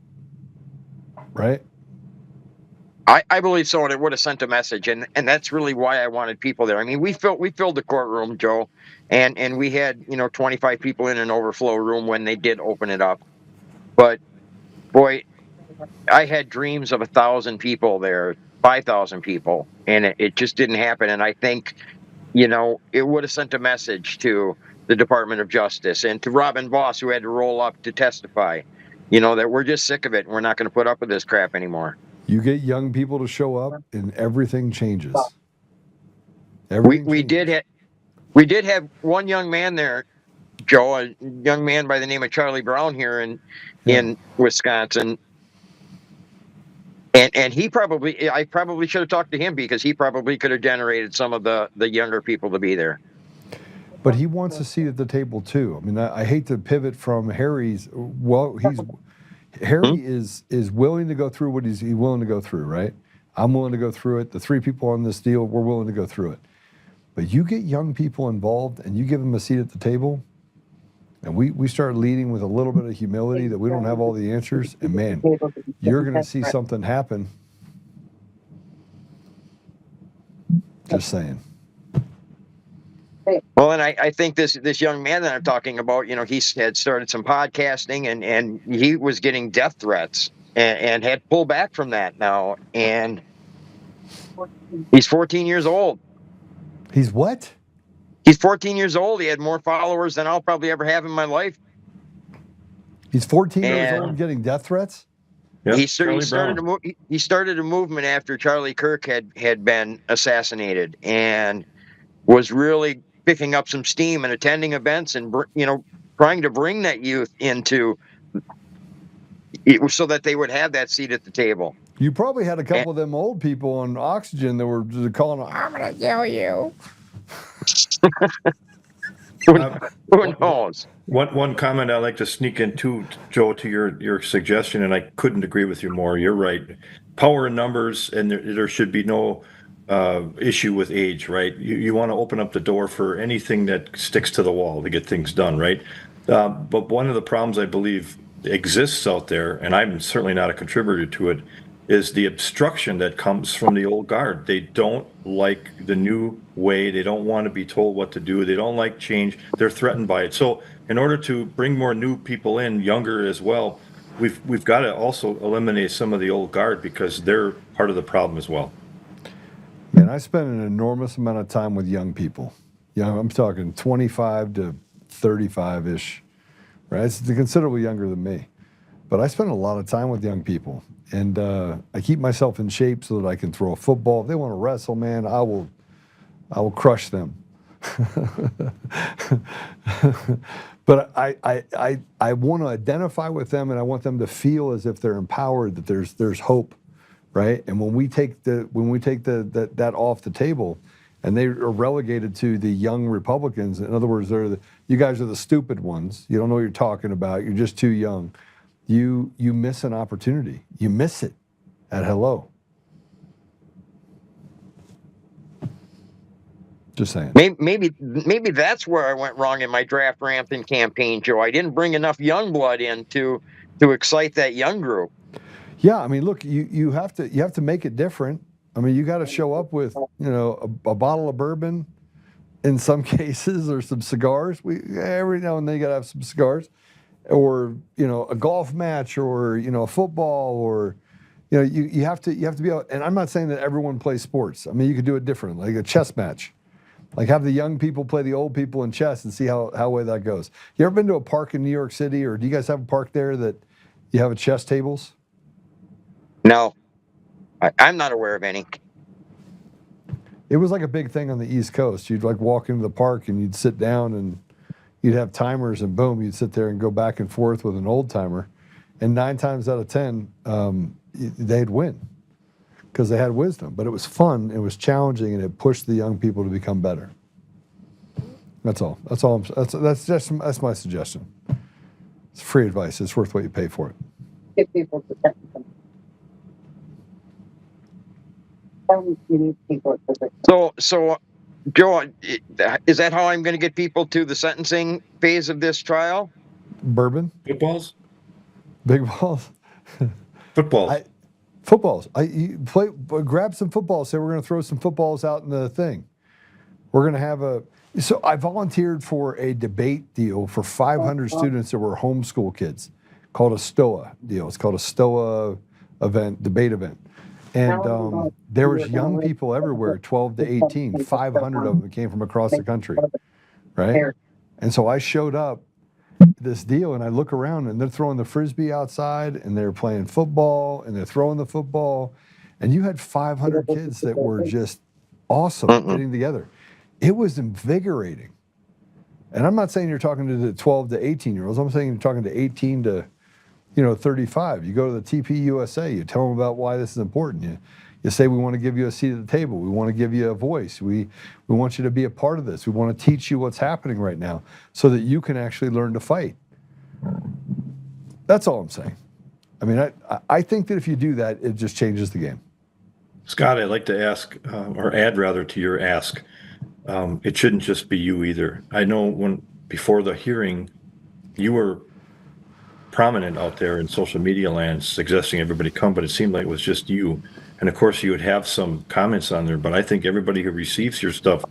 Right? I believe so, and it would have sent a message, and that's really why I wanted people there. I mean, we filled the courtroom, Joe, and we had 25 people in an overflow room when they did open it up. But boy, I had dreams of 1,000 people there, 5,000 people, and it just didn't happen. And I think, it would have sent a message to the Department of Justice and to Robin Voss, who had to roll up to testify, that we're just sick of it and we're not going to put up with this crap anymore. You get young people to show up, and everything changes. We did have one young man there, Joe, a young man by the name of Charlie Brown here in Wisconsin. And I probably should have talked to him because he probably could have generated some of the younger people to be there. But he wants a seat at the table too. I mean, I hate to pivot from Harry's. Well, Harry is willing to go through what he's willing to go through, right? I'm willing to go through it. The three people on this deal, we're willing to go through it. But you get young people involved and you give them a seat at the table, and we start leading with a little bit of humility that we don't have all the answers, and man, you're going to see something happen. Just saying. Well, and I think this young man that I'm talking about, he had started some podcasting and he was getting death threats and had pulled back from that now. And he's 14 years old. He's what? He's 14 years old. He had more followers than I'll probably ever have in my life. He's 14 years old and getting death threats? Yep. He started a movement after Charlie Kirk had been assassinated and was really picking up some steam and attending events and trying to bring that youth into it so that they would have that seat at the table. You probably had a couple of them old people on oxygen that were calling, I'm going to kill you. Who knows? One comment I'd like to sneak in too, Joe, to your suggestion, and I couldn't agree with you more. You're right. Power in numbers, and there should be no issue with age, right? You want to open up the door for anything that sticks to the wall to get things done, right? But one of the problems I believe exists out there, and I'm certainly not a contributor to it, is the obstruction that comes from the old guard. They don't like the new way. They don't want to be told what to do. They don't like change. They're threatened by it. So in order to bring more new people in, younger as well, we've got to also eliminate some of the old guard because they're part of the problem as well. Man, I spend an enormous amount of time with young people. I'm talking 25 to 35-ish, right? It's considerably younger than me. But I spend a lot of time with young people. And I keep myself in shape so that I can throw a football. If they want to wrestle, man, I will crush them. But I want to identify with them, and I want them to feel as if they're empowered, that there's hope, right? And when we take that off the table, and they are relegated to the young Republicans, in other words, you guys are the stupid ones. You don't know what you're talking about. You're just too young. You miss an opportunity. You miss it at hello. Just saying. Maybe that's where I went wrong in my draft Ramthun campaign, Joe. I didn't bring enough young blood in to excite that young group. Yeah, I mean, look, you have to make it different. I mean, you got to show up with a bottle of bourbon, in some cases, or some cigars. Every now and then you got to have some cigars. Or a golf match, or a football, or you have to be able. And I'm not saying that everyone plays sports. I mean, you could do it different, like a chess match. Like have the young people play the old people in chess and see how way that goes. You ever been to a park in New York City, or do you guys have a park there that you have a chess tables? No, I'm not aware of any. It was like a big thing on the East Coast. You'd like walk into the park and you'd sit down and you'd have timers, and boom, you'd sit there and go back and forth with an old timer. And 9 times out of 10, they'd win because they had wisdom. But it was fun, it was challenging, and it pushed the young people to become better. That's all. That's my suggestion. It's free advice. It's worth what you pay for it. Get people to So, Joe, is that how I'm going to get people to the sentencing phase of this trial? Bourbon? Footballs? Big balls? Footballs. Footballs. Grab some footballs. Say we're going to throw some footballs out in the thing. We're going to have so I volunteered for a debate deal for 500 students that were homeschool kids called a STOA deal. It's called a STOA debate event. And there was young people everywhere, 12 to 18. 500 of them came from across the country, right? And so I showed up this deal, and I look around, and they're throwing the Frisbee outside, and they're playing football, and they're throwing the football. And you had 500 kids that were just awesome getting together. It was invigorating. And I'm not saying you're talking to the 12 to 18-year-olds. I'm saying you're talking to 18 to 35. You go to the TP USA, you tell them about why this is important. You say, we want to give you a seat at the table. We want to give you a voice. We want you to be a part of this. We want to teach you what's happening right now so that you can actually learn to fight. That's all I'm saying. I mean, I think that if you do that, it just changes the game. Scott, I'd like to ask, or add rather to your ask, it shouldn't just be you either. I know before the hearing, you were prominent out there in social media land suggesting everybody come, but it seemed like it was just you. And of course you would have some comments on there, but I think everybody who receives your stuff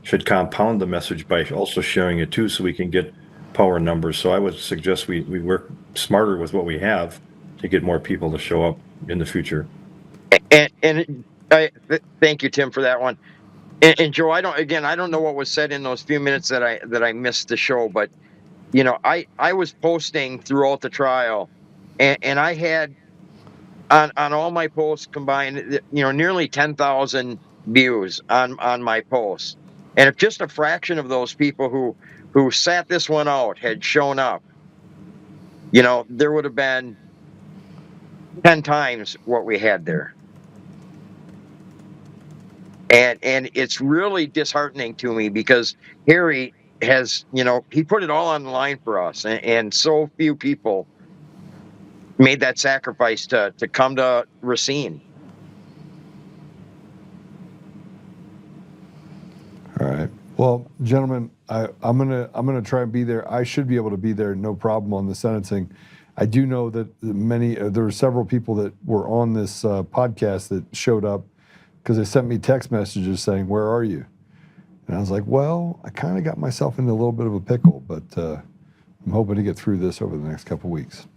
should compound the message by also sharing it too, so we can get power numbers. So I would suggest we work smarter with what we have to get more people to show up in the future. And thank you, Tim, for that one. And Joe, I don't know what was said in those few minutes that I missed the show, but I was posting throughout the trial, and I had on all my posts combined, nearly 10,000 views on my posts. And if just a fraction of those people who sat this one out had shown up, there would have been 10 times what we had there. And it's really disheartening to me because Harry has, he put it all on the line for us, and so few people made that sacrifice to come to Racine. All right. Well, gentlemen, I'm gonna try and be there. I should be able to be there, no problem, on the sentencing. I do know that there were several people that were on this podcast that showed up because they sent me text messages saying, "Where are you?" And I was like, well, I kind of got myself into a little bit of a pickle, but I'm hoping to get through this over the next couple of weeks.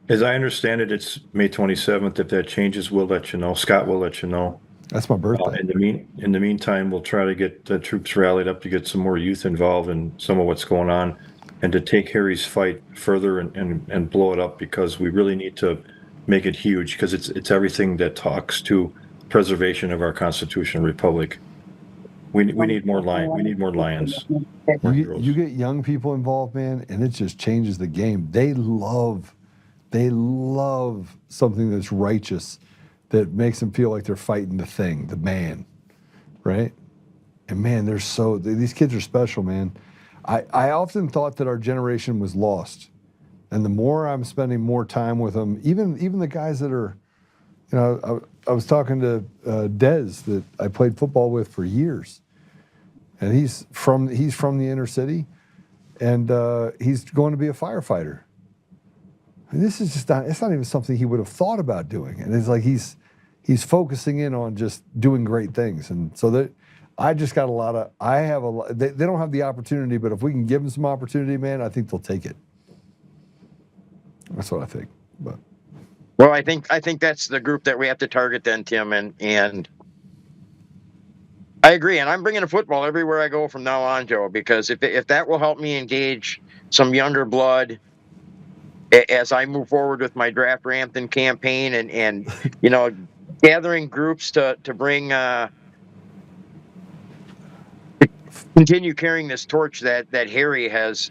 As I understand it, it's May 27th. If that changes, we'll let you know. Scott will let you know. That's my birthday. In the meantime, we'll try to get the troops rallied up to get some more youth involved in some of what's going on, and to take Harry's fight further and blow it up, because we really need to make it huge, because it's everything that talks to preservation of our constitutional republic. We need more We need more lions. You get young people involved, man, and it just changes the game. They love something that's righteous, that makes them feel like they're fighting the thing, the man, right? And man, these kids are special, man. I often thought that our generation was lost, and the more I'm spending more time with them, even the guys that are, I was talking to Dez that I played football with for years, and he's from the inner city, and he's going to be a firefighter. And this is it's not even something he would have thought about doing, and it's like he's focusing in on just doing great things. And so that I just got they don't have the opportunity, but if we can give them some opportunity, man, I think they'll take it. That's what I think. But well, I think that's the group that we have to target then, Tim, and I agree, and I'm bringing a football everywhere I go from now on, Joe, because if that will help me engage some younger blood as I move forward with my draft Ramthun campaign, and gathering groups to bring continue carrying this torch that Harry has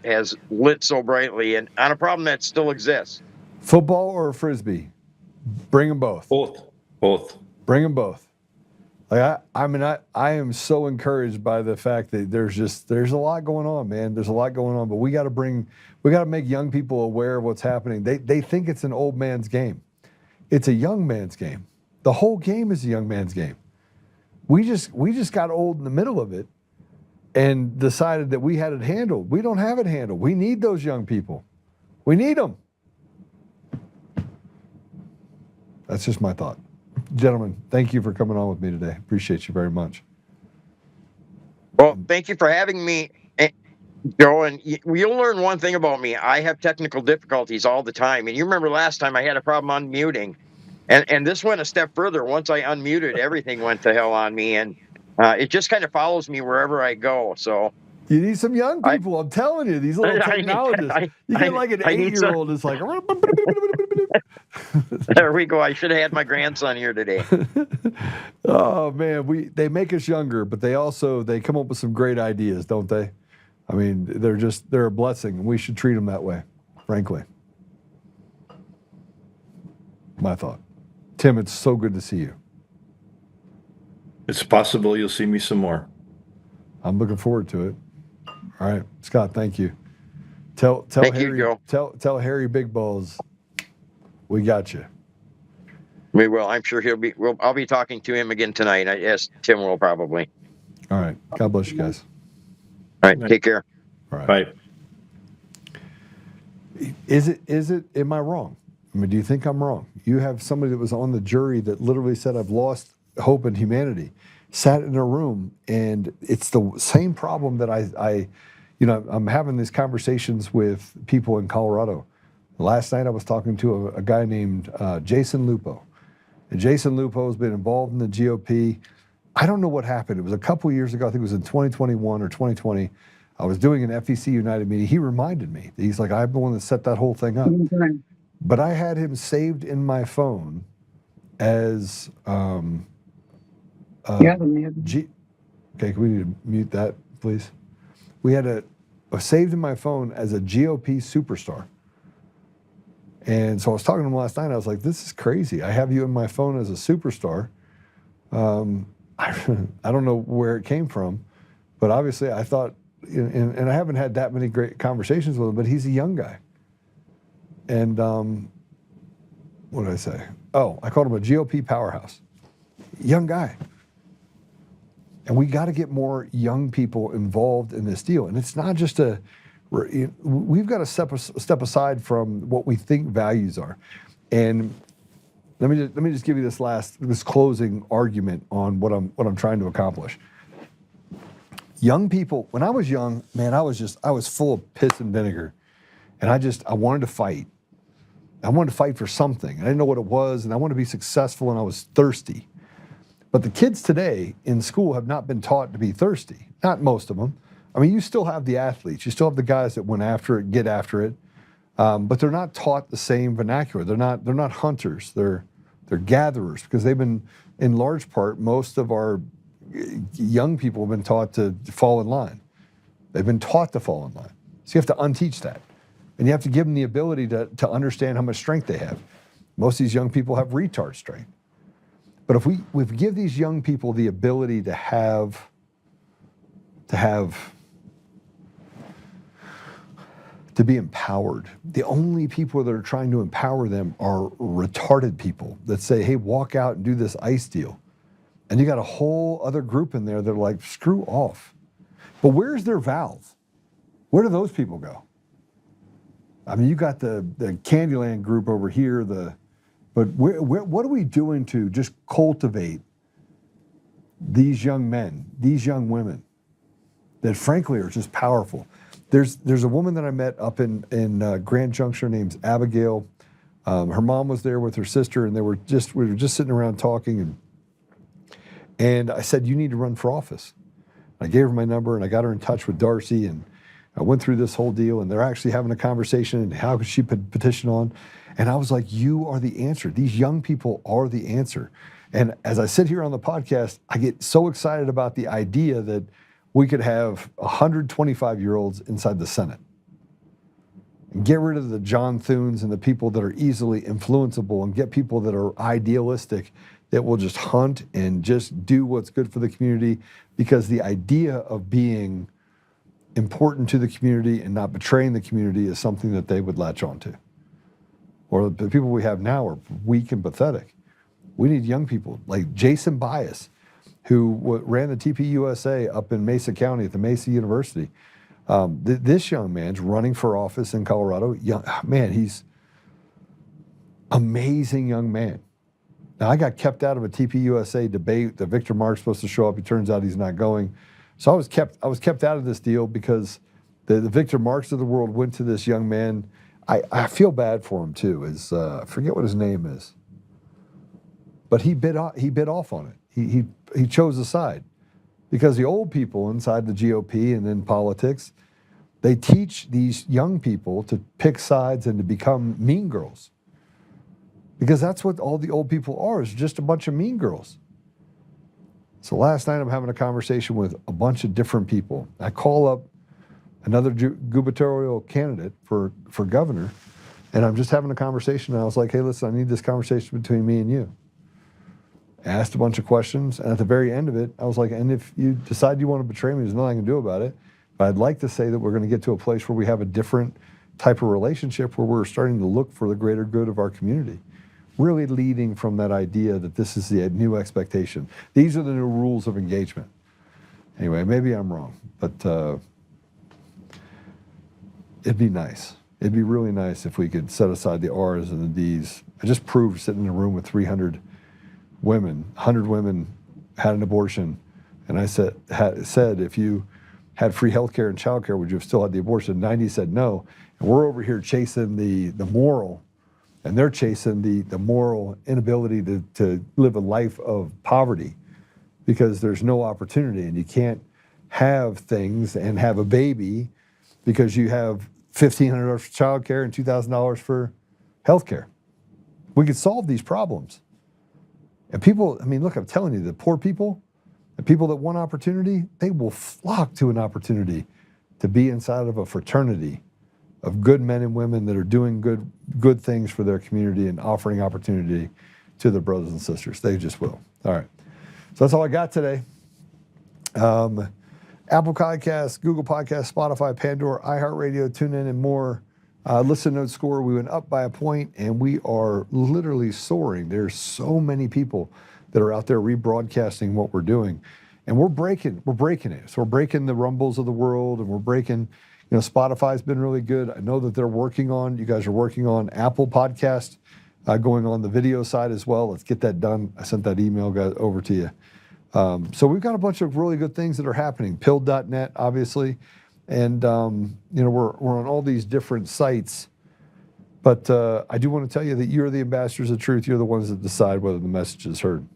lit so brightly, and on a problem that still exists. Football or frisbee? Bring them both. Both. Bring them both. Like I am so encouraged by the fact that there's a lot going on, man. There's a lot going on, but we got to make young people aware of what's happening. They think it's an old man's game. It's a young man's game. The whole game is a young man's game. We just got old in the middle of it and decided that we had it handled. We don't have it handled. We need those young people. We need them. That's just my thought. Gentlemen, thank you for coming on with me today. Appreciate you very much. Well, thank you for having me, Joe. And you'll learn one thing about me. I have technical difficulties all the time. And you remember last time I had a problem unmuting. And this went a step further. Once I unmuted, everything went to hell on me. And it just kind of follows me wherever I go. So you need some young people. I'm telling you, these little technologists. You get like an 8-year-old that's like. There we go. I should have had my grandson here today. Oh man, they make us younger, but they come up with some great ideas, don't they? I mean, they're a blessing, and we should treat them that way, frankly. My thought. Tim, it's so good to see you. It's possible you'll see me some more. I'm looking forward to it. All right, Scott, thank you. Tell Harry, you, Joe. Tell Harry Big Balls, we got you. We will. I'm sure I'll be talking to him again tonight. Yes, Tim will probably. All right. God bless you guys. All right. Take care. All right. Bye. Am I wrong? I mean, do you think I'm wrong? You have somebody that was on the jury that literally said, I've lost hope in humanity, sat in a room, and it's the same problem that I'm having these conversations with people in Colorado. Last night I was talking to a guy named Jason Lupo. And Jason Lupo has been involved in the GOP. I don't know what happened. It was a couple years ago. I think it was in 2021 or 2020. I was doing an FEC United meeting. He reminded me. He's like, I'm the one that set that whole thing up. But I had him saved in my phone as okay, can we need to mute that, please? We had saved in my phone as a GOP superstar. And so I was talking to him last night. I was like, this is crazy. I have you in my phone as a superstar. I don't know where it came from, but obviously I thought, and I haven't had that many great conversations with him, but he's a young guy. And what did I say? Oh, I called him a GOP powerhouse. Young guy. And we got to get more young people involved in this deal. And it's not just we've got to step aside from what we think values are. And let me just give you this closing argument on what I'm trying to accomplish. Young people, when I was young, man, I was full of piss and vinegar. And I wanted to fight. I wanted to fight for something. I didn't know what it was, and I wanted to be successful, and I was thirsty. But the kids today in school have not been taught to be thirsty. Not most of them. I mean, you still have the athletes. You still have the guys that went after it, get after it. But they're not taught the same vernacular. They're not hunters. They're gatherers, because they've been, in large part, most of our young people have been taught to fall in line. They've been taught to fall in line. So you have to unteach that. And you have to give them the ability to understand how much strength they have. Most of these young people have retard strength. But if we give these young people the ability to be empowered, the only people that are trying to empower them are retarded people that say, hey, walk out and do this ICE deal. And you got a whole other group in there that are like, screw off. But where's their valve? Where do those people go? I mean, you got the Candyland group over here, but what are we doing to just cultivate these young men, these young women that frankly are just powerful? There's a woman that I met up in Grand Junction named Abigail. Her mom was there with her sister, and we were just sitting around talking, And I said, you need to run for office. I gave her my number, and I got her in touch with Darcy, and I went through this whole deal, and they're actually having a conversation, and how could she petition on? And I was like, you are the answer. These young people are the answer. And as I sit here on the podcast, I get so excited about the idea that we could have 125-year-olds inside the Senate. And get rid of the John Thunes and the people that are easily influenceable, and get people that are idealistic, that will just hunt and just do what's good for the community, because the idea of being important to the community and not betraying the community is something that they would latch onto. Or the people we have now are weak and pathetic. We need young people like Jason Bias, who ran the TPUSA up in Mesa County at the Mesa University. This young man's running for office in Colorado. Man, he's amazing young man. Now, I got kept out of a TPUSA debate that Victor Mark's supposed to show up. It turns out he's not going. So I was kept out of this deal because the Victor Marks of the world went to this young man. I feel bad for him too. I forget what his name is, but he bit off on it. He chose a side, because the old people inside the GOP and in politics, they teach these young people to pick sides and to become mean girls. Because that's what all the old people are, is just a bunch of mean girls. So last night I'm having a conversation with a bunch of different people. I call up another gubernatorial candidate for governor, and I'm just having a conversation, and I was like, hey, listen, I need this conversation between me and you. I asked a bunch of questions, and at the very end of it, I was like, and if you decide you want to betray me, there's nothing I can do about it. But I'd like to say that we're going to get to a place where we have a different type of relationship, where we're starting to look for the greater good of our community. Really leading from that idea that this is the new expectation. These are the new rules of engagement. Anyway, maybe I'm wrong, but it'd be nice. It'd be really nice if we could set aside the R's and the D's. I just proved sitting in a room with 300 women, 100 women had an abortion, and I said, if you had free health care and child care, would you have still had the abortion? 90 said no. And we're over here chasing the moral, and they're chasing the moral inability to live a life of poverty, because there's no opportunity, and you can't have things and have a baby because you have $1,500 for child care and $2,000 for health care. We could solve these problems. And people, I mean, look, I'm telling you, the poor people, the people that want opportunity, they will flock to an opportunity to be inside of a fraternity of good men and women that are doing good things for their community and offering opportunity to their brothers and sisters. They just will. All right. So that's all I got today. Apple Podcasts, Google Podcasts, Spotify, Pandora, iHeartRadio, TuneIn, and more. Listen note score, we went up by a point, and we are literally soaring. There's so many people that are out there rebroadcasting what we're doing, and we're breaking it. So we're breaking the Rumbles of the world, and we're breaking, Spotify's been really good. I know that you guys are working on Apple Podcast, going on the video side as well. Let's get that done. I sent that email guys over to you. So we've got a bunch of really good things that are happening. Pill.net, obviously. And, we're on all these different sites. But I do want to tell you that you're the ambassadors of truth. You're the ones that decide whether the message is heard.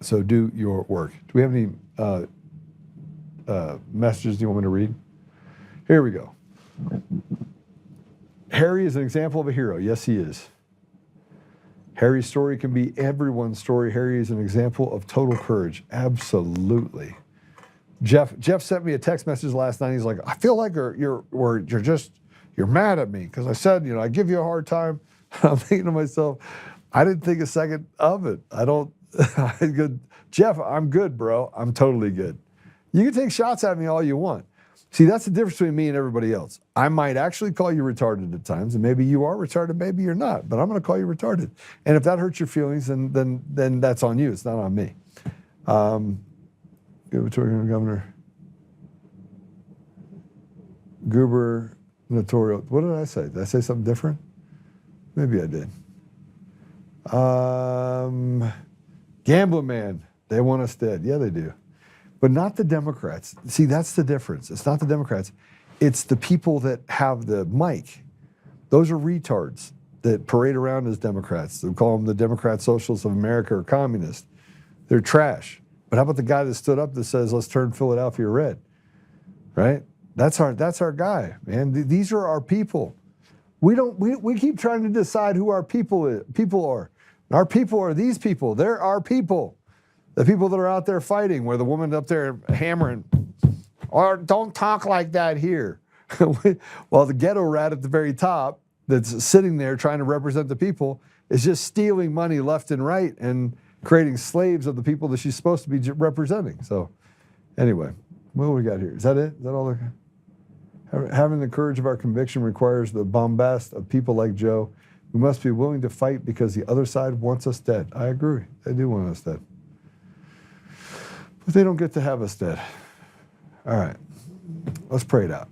So do your work. Do we have any messages you want me to read? Here we go. Harry is an example of a hero. Yes, he is. Harry's story can be everyone's story. Harry is an example of total courage. Absolutely. Jeff sent me a text message last night. He's like, I feel like you're mad at me because I said, I give you a hard time. I'm thinking to myself, I didn't think a second of it. Jeff, I'm good, bro. I'm totally good. You can take shots at me all you want. See, that's the difference between me and everybody else. I might actually call you retarded at times, and maybe you are retarded, maybe you're not, but I'm going to call you retarded. And if that hurts your feelings, then that's on you. It's not on me. Governor. Gubernatorial. What did I say? Did I say something different? Maybe I did. Gambling man. They want us dead. Yeah, they do. But not the Democrats. See, that's the difference. It's not the Democrats. It's the people that have the mic. Those are retards that parade around as Democrats. They call them the Democrat Socialists of America or communists. They're trash. But how about the guy that stood up that says, let's turn Philadelphia red, right? That's our guy, man. These are our people. We keep trying to decide who our people are. Our people are these people. They're our people. The people that are out there fighting, where the woman up there hammering, or don't talk like that here. While the ghetto rat at the very top that's sitting there trying to represent the people is just stealing money left and right and creating slaves of the people that she's supposed to be representing. So anyway, what do we got here? Is that it? Is that all? Having the courage of our conviction requires the bombast of people like Joe. We must be willing to fight because the other side wants us dead. I agree. They do want us dead. But they don't get to have us dead. All right. Let's pray it out.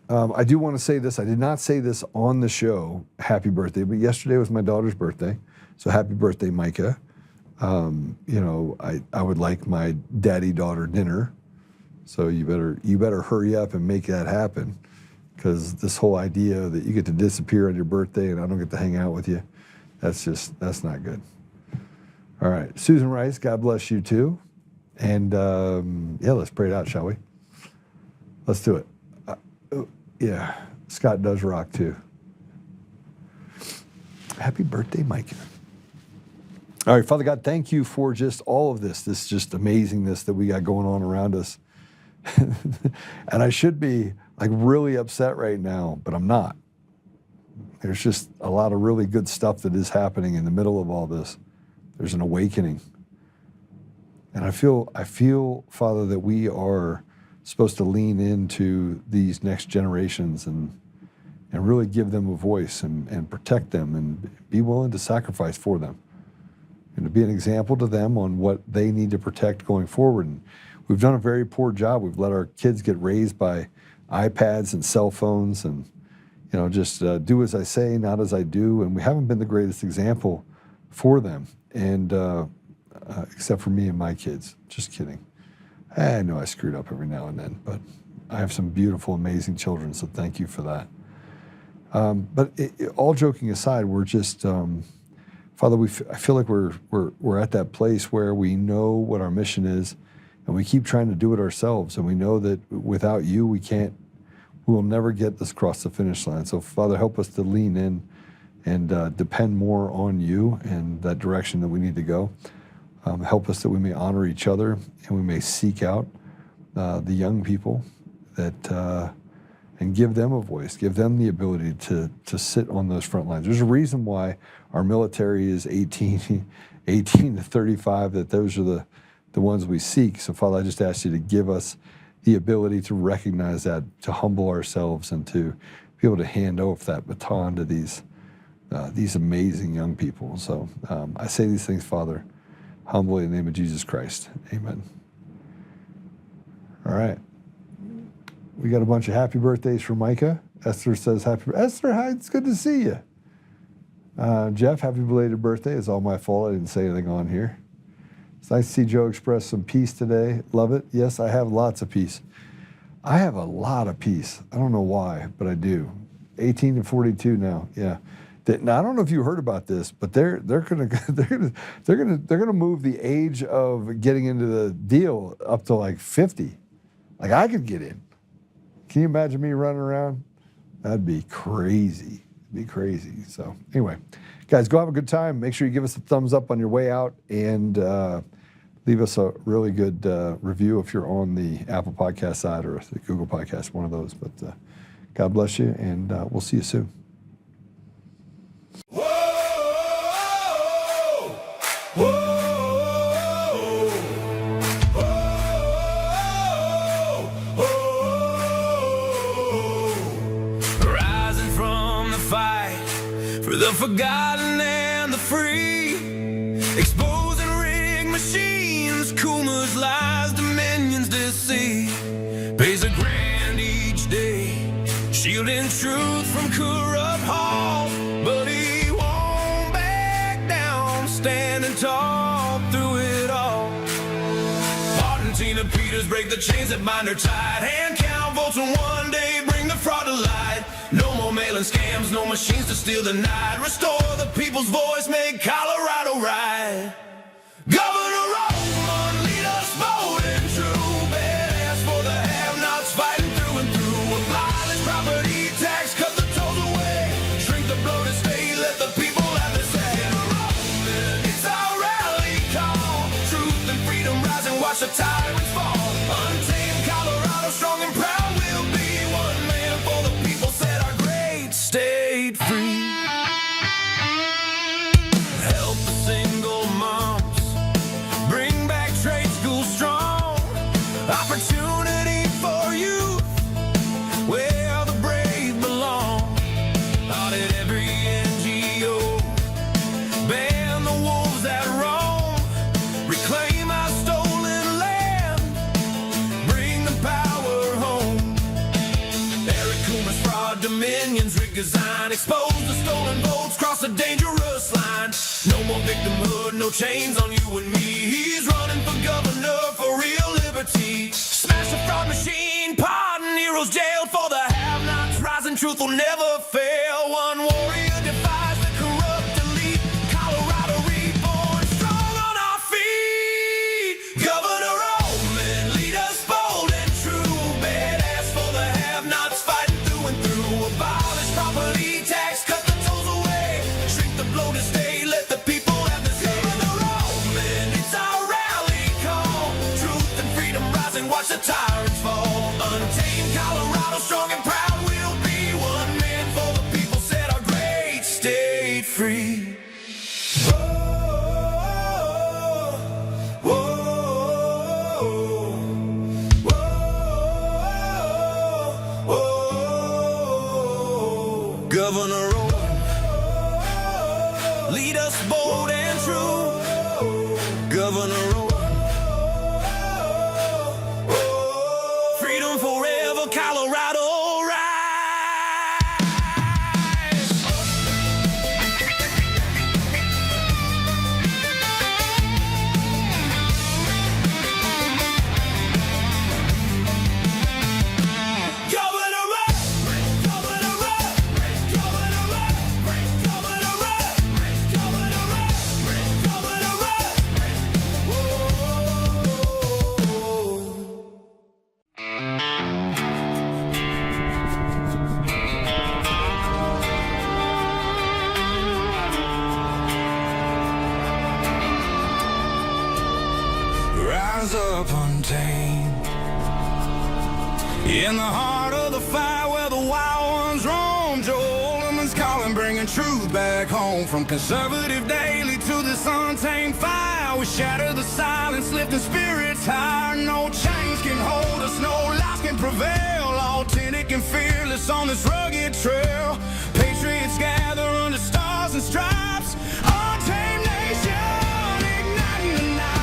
I do want to say this. I did not say this on the show, happy birthday, but yesterday was my daughter's birthday. So happy birthday, Micah. You know, I would like my daddy-daughter dinner. So you better hurry up and make that happen, because this whole idea that you get to disappear on your birthday and I don't get to hang out with you, that's not good. All right, Susan Rice, God bless you too. And yeah, let's pray it out, shall we? Let's do it. Yeah, Scott does rock too. Happy birthday, Micah. All right, Father God, thank you for just all of this just amazingness that we got going on around us. And I should be like really upset right now, but I'm not. There's just a lot of really good stuff that is happening in the middle of all this. There's an awakening. And I feel, Father, that we are supposed to lean into these next generations and really give them a voice and protect them and be willing to sacrifice for them and to be an example to them on what they need to protect going forward. And we've done a very poor job. We've let our kids get raised by iPads and cell phones and, you know, just do as I say, not as I do. And we haven't been the greatest example for them. And except for me and my kids. Just kidding. I know I screwed up every now and then, but I have some beautiful, amazing children, so thank you for that. But all joking aside, we're just, Father, I feel like we're at that place where we know what our mission is, and we keep trying to do it ourselves, and we know that without you, we will never get this across the finish line. So, Father, help us to lean in and depend more on you and that direction that we need to go. Help us that we may honor each other and we may seek out the young people and give them a voice, give them the ability to sit on those front lines. There's a reason why our military is 18 to 35, that those are the ones we seek. So, Father, I just ask you to give us the ability to recognize that, to humble ourselves, and to be able to hand off that baton to these amazing young people. So I say these things, Father, humbly in the name of Jesus Christ. Amen. All right. We got a bunch of happy birthdays for Micah. Esther says happy birthday. Esther, hi, it's good to see you. Jeff, happy belated birthday. It's all my fault. I didn't say anything on here. It's nice to see Joe express some peace today. Love it. Yes, I have lots of peace. I have a lot of peace. I don't know why, but I do. 18 to 42 now. Yeah. Now, I don't know if you heard about this, but they're gonna move the age of getting into the deal up to like 50. Like I could get in. Can you imagine me running around? That'd be crazy. It'd be crazy. So anyway, guys, go have a good time. Make sure you give us a thumbs up on your way out and leave us a really good review if you're on the Apple Podcast side or the Google Podcast, one of those. But God bless you, and we'll see you soon. Rising from the fight for the forgotten and the free, exposing rigged machines, Coolmer's lies, Dominion's deceit, pays a grand each day, shielding truth from corrupt halls, but he won't back down, standing tall through it all. Martin, Tina Peters break the chains that bind her tight, hand count votes and one day bring the fraud to light. No more mailing scams, no machines to steal the night. Restore the people's voice, make Colorado right. Governor Oltmann. dominions, rig design, expose the stolen votes, cross a dangerous line. No more victimhood, no chains on you and me. He's running for governor for real liberty. Smash the fraud machine, pardon heroes jailed for the have-nots. Rising truth will never fail. One warrior defies the corrupt elite. Colorado reborn, strong on our feet. Governor Oltmann, lead us bold and true. Badass for the have-nots, fighting through and through. Abolish property tax, cut the tolls away. Shrink the blow to stay, let the people have the say. Governor Oltmann, it's our rally call. Truth and freedom rising, watch the tyrants fall. Untamed Colorado, strong and proud, we'll be one man for the people, set our great state free. Governor Oltmann, lead us bold and true. Governor Oltmann, freedom forever, Colorado rise. Governor rise up untamed. In the heart of the fight where the wild ones roam, Joe Oltmann's calling, bringing truth back home. From conservative daily to this untamed fire, we shatter the silence, lifting spirits higher. No chains can hold us, no lies can prevail. Authentic and fearless on this rugged trail. Patriots gather under stars and stripes. Untamed nation, igniting the night.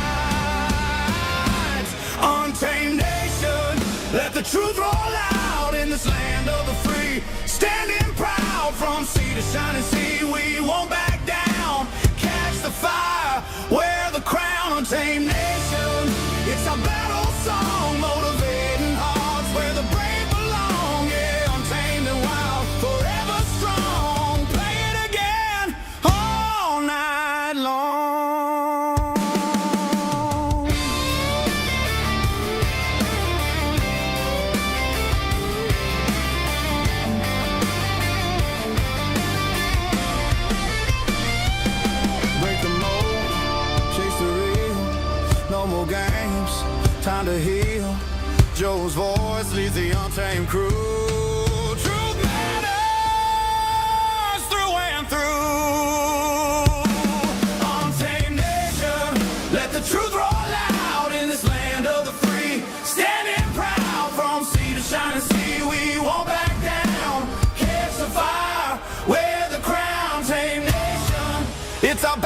Untamed nation, let the truth roll out in this land of the free. Standing proud from sea to shining sea, we won't back down. Catch the fire, wear the crown. Untamed nation, it's our battle song, motivating hearts where the brave belong. Yeah, untamed and wild, forever strong. Play it again all night long. Break the mold, chase the real, no more games, time to heal. Joe's voice leads the untamed crew. Truth matters through and through. Untamed nation, let the truth roll out in this land of the free. Standing proud from sea to shining sea, we won't back down. Catch the fire, wear the crown. Untamed nation, it's our